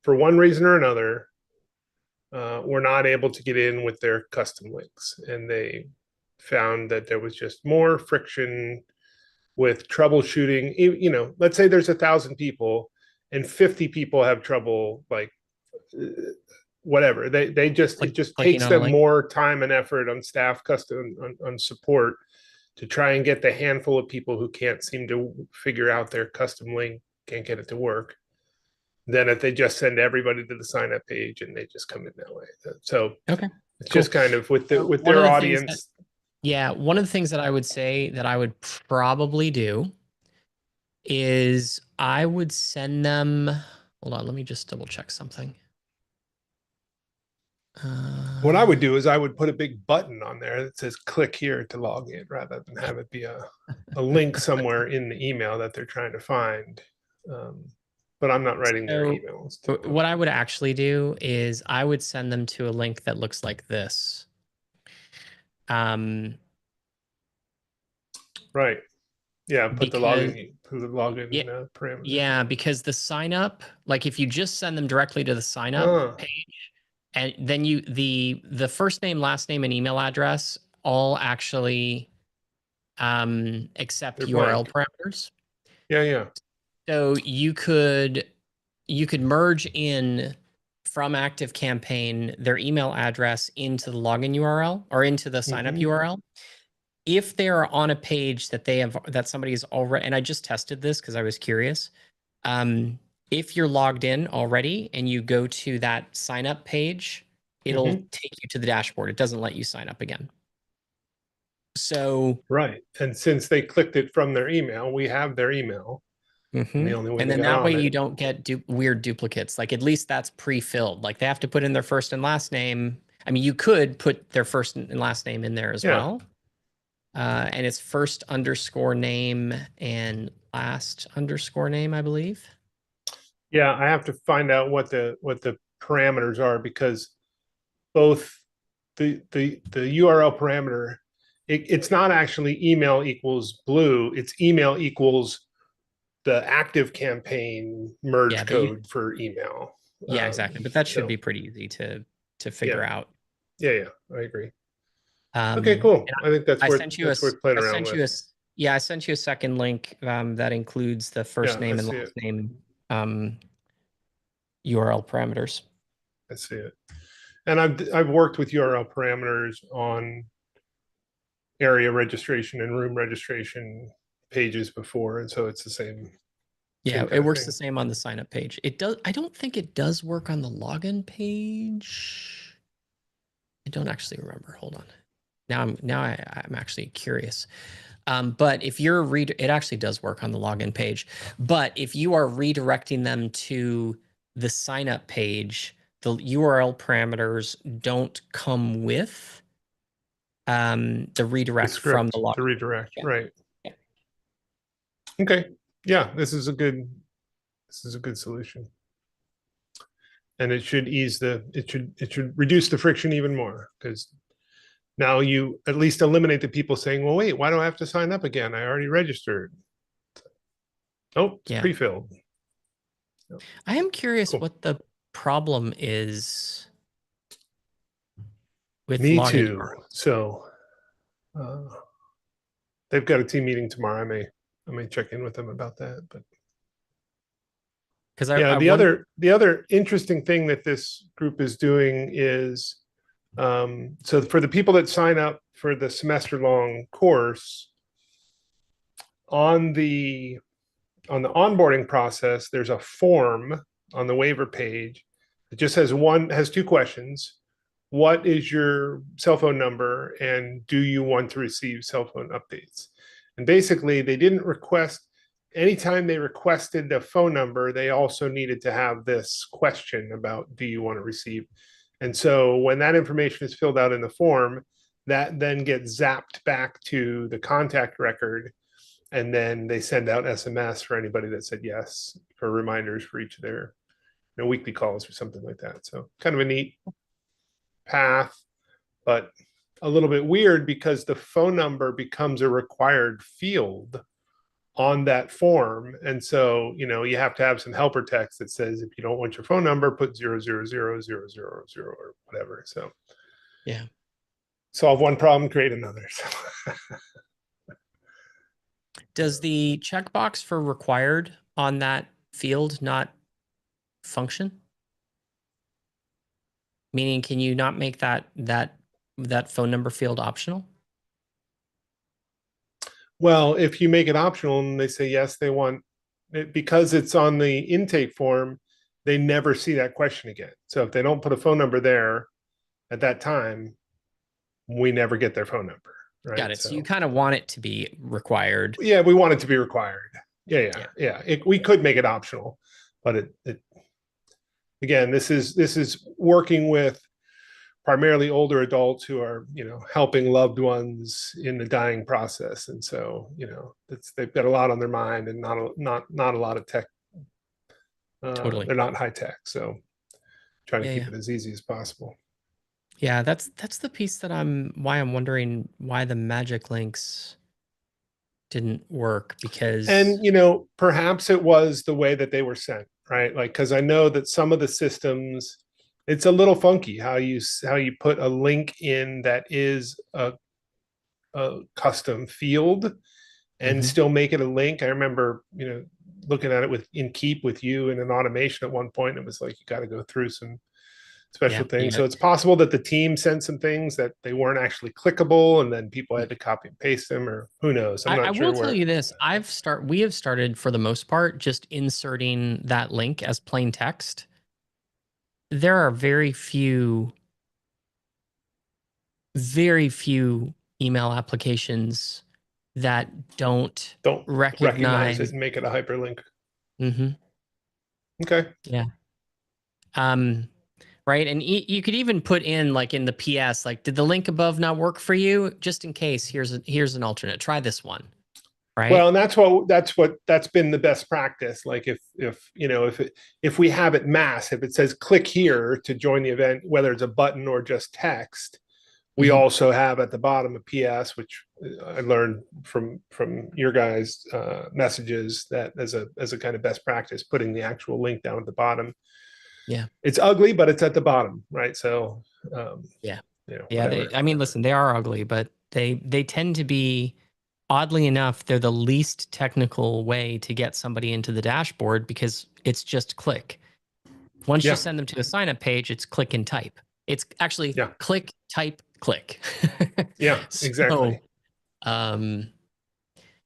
for one reason or another, were not able to get in with their custom links. And they found that there was just more friction with troubleshooting. Let's say there's 1,000 people and 50 people have trouble, like whatever. It just takes them more time and effort on staff custom on support to try and get the handful of people who can't seem to figure out their custom link, can't get it to work, than if they just send everybody to the sign up page and they just come in that way. So okay, it's just kind of with their audience. Yeah, one of the things that I would say that I would probably do is I would send them. Hold on, let me just double check something. What I would do is I would put a big button on there that says click here to log in rather than have it be a link somewhere in the email that they're trying to find. But I'm not writing their So emails. what I would actually do is I would send them to a link that looks like this. Right. Yeah. Put the Because login parameters. yeah, because the sign up, like if you just send them directly to the sign up page, and then the first name, last name, and email address all actually accept They're URL blank. parameters. Yeah. So you could merge in from ActiveCampaign their email address into the login URL or into the sign up URL. If they're on a page that somebody is already, and I just tested this because I was curious. If you're logged in already and you go to that sign up page, it'll take you to the dashboard. It doesn't let you sign up again. So right. And since they clicked it from their email, we have their email. And the only way and then that way you don't get weird duplicates. Like at least that's pre-filled. Like they have to put in their first and last name. I mean, you could put their first and last name in there as well. And it's first underscore name and last underscore name, I believe. Yeah, I have to find out what the parameters are because both the URL parameter, it's not actually email equals blue, it's email equals the ActiveCampaign merge code for email. Yeah, exactly. But that should be pretty easy to figure out. Yeah, I agree. Okay, cool. I think that's worth playing around with. I sent you a second link that includes the first name and last name URL parameters. I see it. And I've worked with URL parameters on area registration and room registration pages before, and so it's the same. Yeah, it works the same on the sign up page. It does. I don't think it does work on the login page. I don't actually remember. Hold on. Now I'm actually curious. But if you're it actually does work on the login page. But if you are redirecting them to the sign up page, the URL parameters don't come with the redirect from the login. The redirect, right? Yeah. Okay. Yeah, this is a good solution. And it should it should reduce the friction even more because now you at least eliminate the people saying, well, wait, why do I have to sign up again? I already registered. Oh, it's pre-filled. I am curious what the problem is with Me too. So they've got a team meeting tomorrow. I may check in with them about that. But because the other interesting thing that this group is doing is so for the people that sign up for the semester-long course, on the onboarding process, there's a form on the waiver page. It just has two questions. What is your cell phone number, and do you want to receive cell phone updates? And basically, they didn't request, anytime they requested the phone number, they also needed to have this question about, do you want to receive? And so when that information is filled out in the form, that then gets zapped back to the contact record. And then they send out SMS for anybody that said yes, for reminders for each of their weekly calls or something like that. So kind of a neat path, but a little bit weird because the phone number becomes a required field on that form. And so, you have to have some helper text that says, if you don't want your phone number, put 0000000 or whatever. So yeah, solve one problem, create another. So. Does the checkbox for required on that field not function? Meaning, can you not make that phone number field optional? Well, if you make it optional and they say yes, they want it, because it's on the intake form, they never see that question again. So if they don't put a phone number there at that time, we never get their phone number. right? Got it. So you kind of want it to be required. Yeah, we want it to be required. Yeah. We could make it optional, but it again, this is working with primarily older adults who are, helping loved ones in the dying process, and so they've got a lot on their mind and not a lot of tech. Totally. They're not high tech, so trying to Yeah, keep yeah. it as easy as possible. Yeah, that's the piece that I'm wondering why the magic links didn't work, because And perhaps it was the way that they were sent, right? Like, because I know that some of the systems, it's a little funky how you put a link in that is a custom field and Mhm. still make it a link. I remember, looking at it in Keep with you in an automation at one point. It was like you got to go through some special Yeah, things. So it's possible that the team sent some things that they weren't actually clickable, and then people had to copy and paste them, or who knows? I'm I not sure will tell where. you this. We have started, for the most part, just inserting that link as plain text. There are very few email applications that don't Don't recognize it recognize. and make it a hyperlink. Hmm. Okay. Yeah. Right. And you could even put in, like, in the PS, like, did the link above not work for you? Just in case, here's an alternate. Try this one. Well, Right. and that's been the best practice. Like if we have it mass, if it says click here to join the event, whether it's a button or just text, we Mhm. also have at the bottom a PS, which I learned from your guys' messages, that as a kind of best practice, putting the actual link down at the bottom. Yeah. It's ugly, but it's at the bottom, right? So, Yeah. Yeah. whatever. I mean, listen, they are ugly, but they tend to be, oddly enough, they're the least technical way to get somebody into the dashboard, because it's just click. Once you Yeah, send them to a sign up page, it's click and type. It's actually yeah, click, type, click. yeah, So, exactly. um,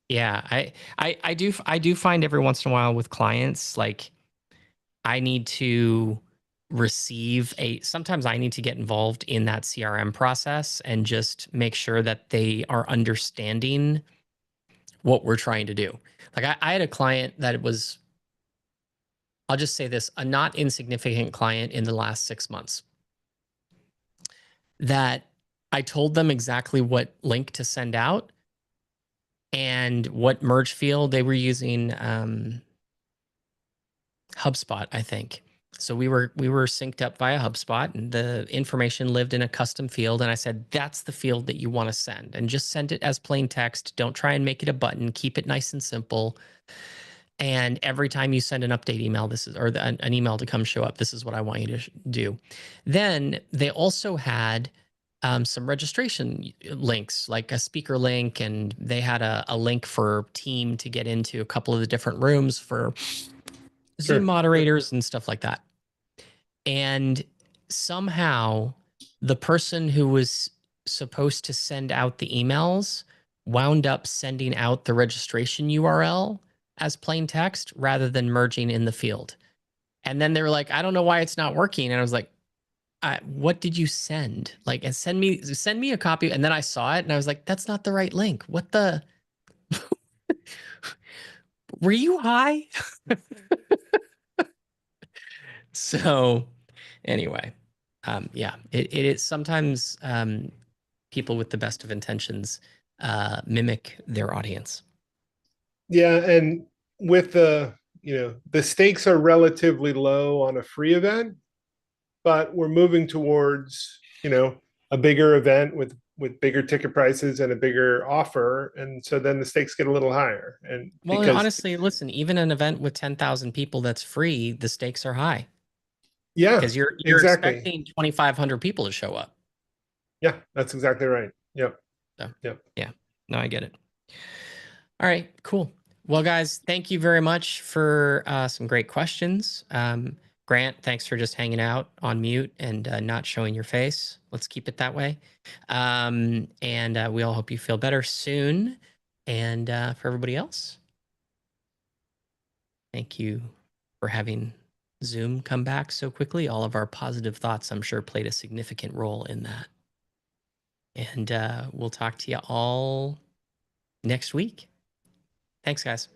yeah, I do find every once in a while with clients, like, I need to sometimes I need to get involved in that CRM process and just make sure that they are understanding what we're trying to do. Like, I had a client that was, I'll just say this, a not insignificant client in the last 6 months, that I told them exactly what link to send out and what merge field they were using. HubSpot, I think. So we were synced up via HubSpot, and the information lived in a custom field. And I said, that's the field that you want to send, and just send it as plain text. Don't try and make it a button. Keep it nice and simple. And every time you send an update email, an email to come show up, this is what I want you to do. Then they also had some registration links, like a speaker link, and they had a link for team to get into a couple of the different rooms for Zoom Sure. moderators and stuff like that. And somehow the person who was supposed to send out the emails wound up sending out the registration URL as plain text rather than merging in the field. And then they were like, I don't know why it's not working. And I was like, what did you send? Like, and send me a copy. And then I saw it and I was like, that's not the right link. What the? Were you high? So anyway, yeah, it is sometimes, people with the best of intentions mimic their audience. Yeah, and with the stakes are relatively low on a free event, but we're moving towards a bigger event with bigger ticket prices and a bigger offer, and so then the stakes get a little higher. And Well, and because honestly, listen, even an event with 10,000 people that's free, the stakes are high, yeah, because you're exactly. expecting 2,500 people to show up. Yeah, that's exactly right. Yep. So, Yep. yeah, no, I get it. All right, cool. Well, guys, thank you very much for some great questions. Grant, thanks for just hanging out on mute and not showing your face. Let's keep it that way. And we all hope you feel better soon. And for everybody else, thank you for having Zoom come back so quickly. All of our positive thoughts, I'm sure, played a significant role in that. And we'll talk to you all next week. Thanks, guys.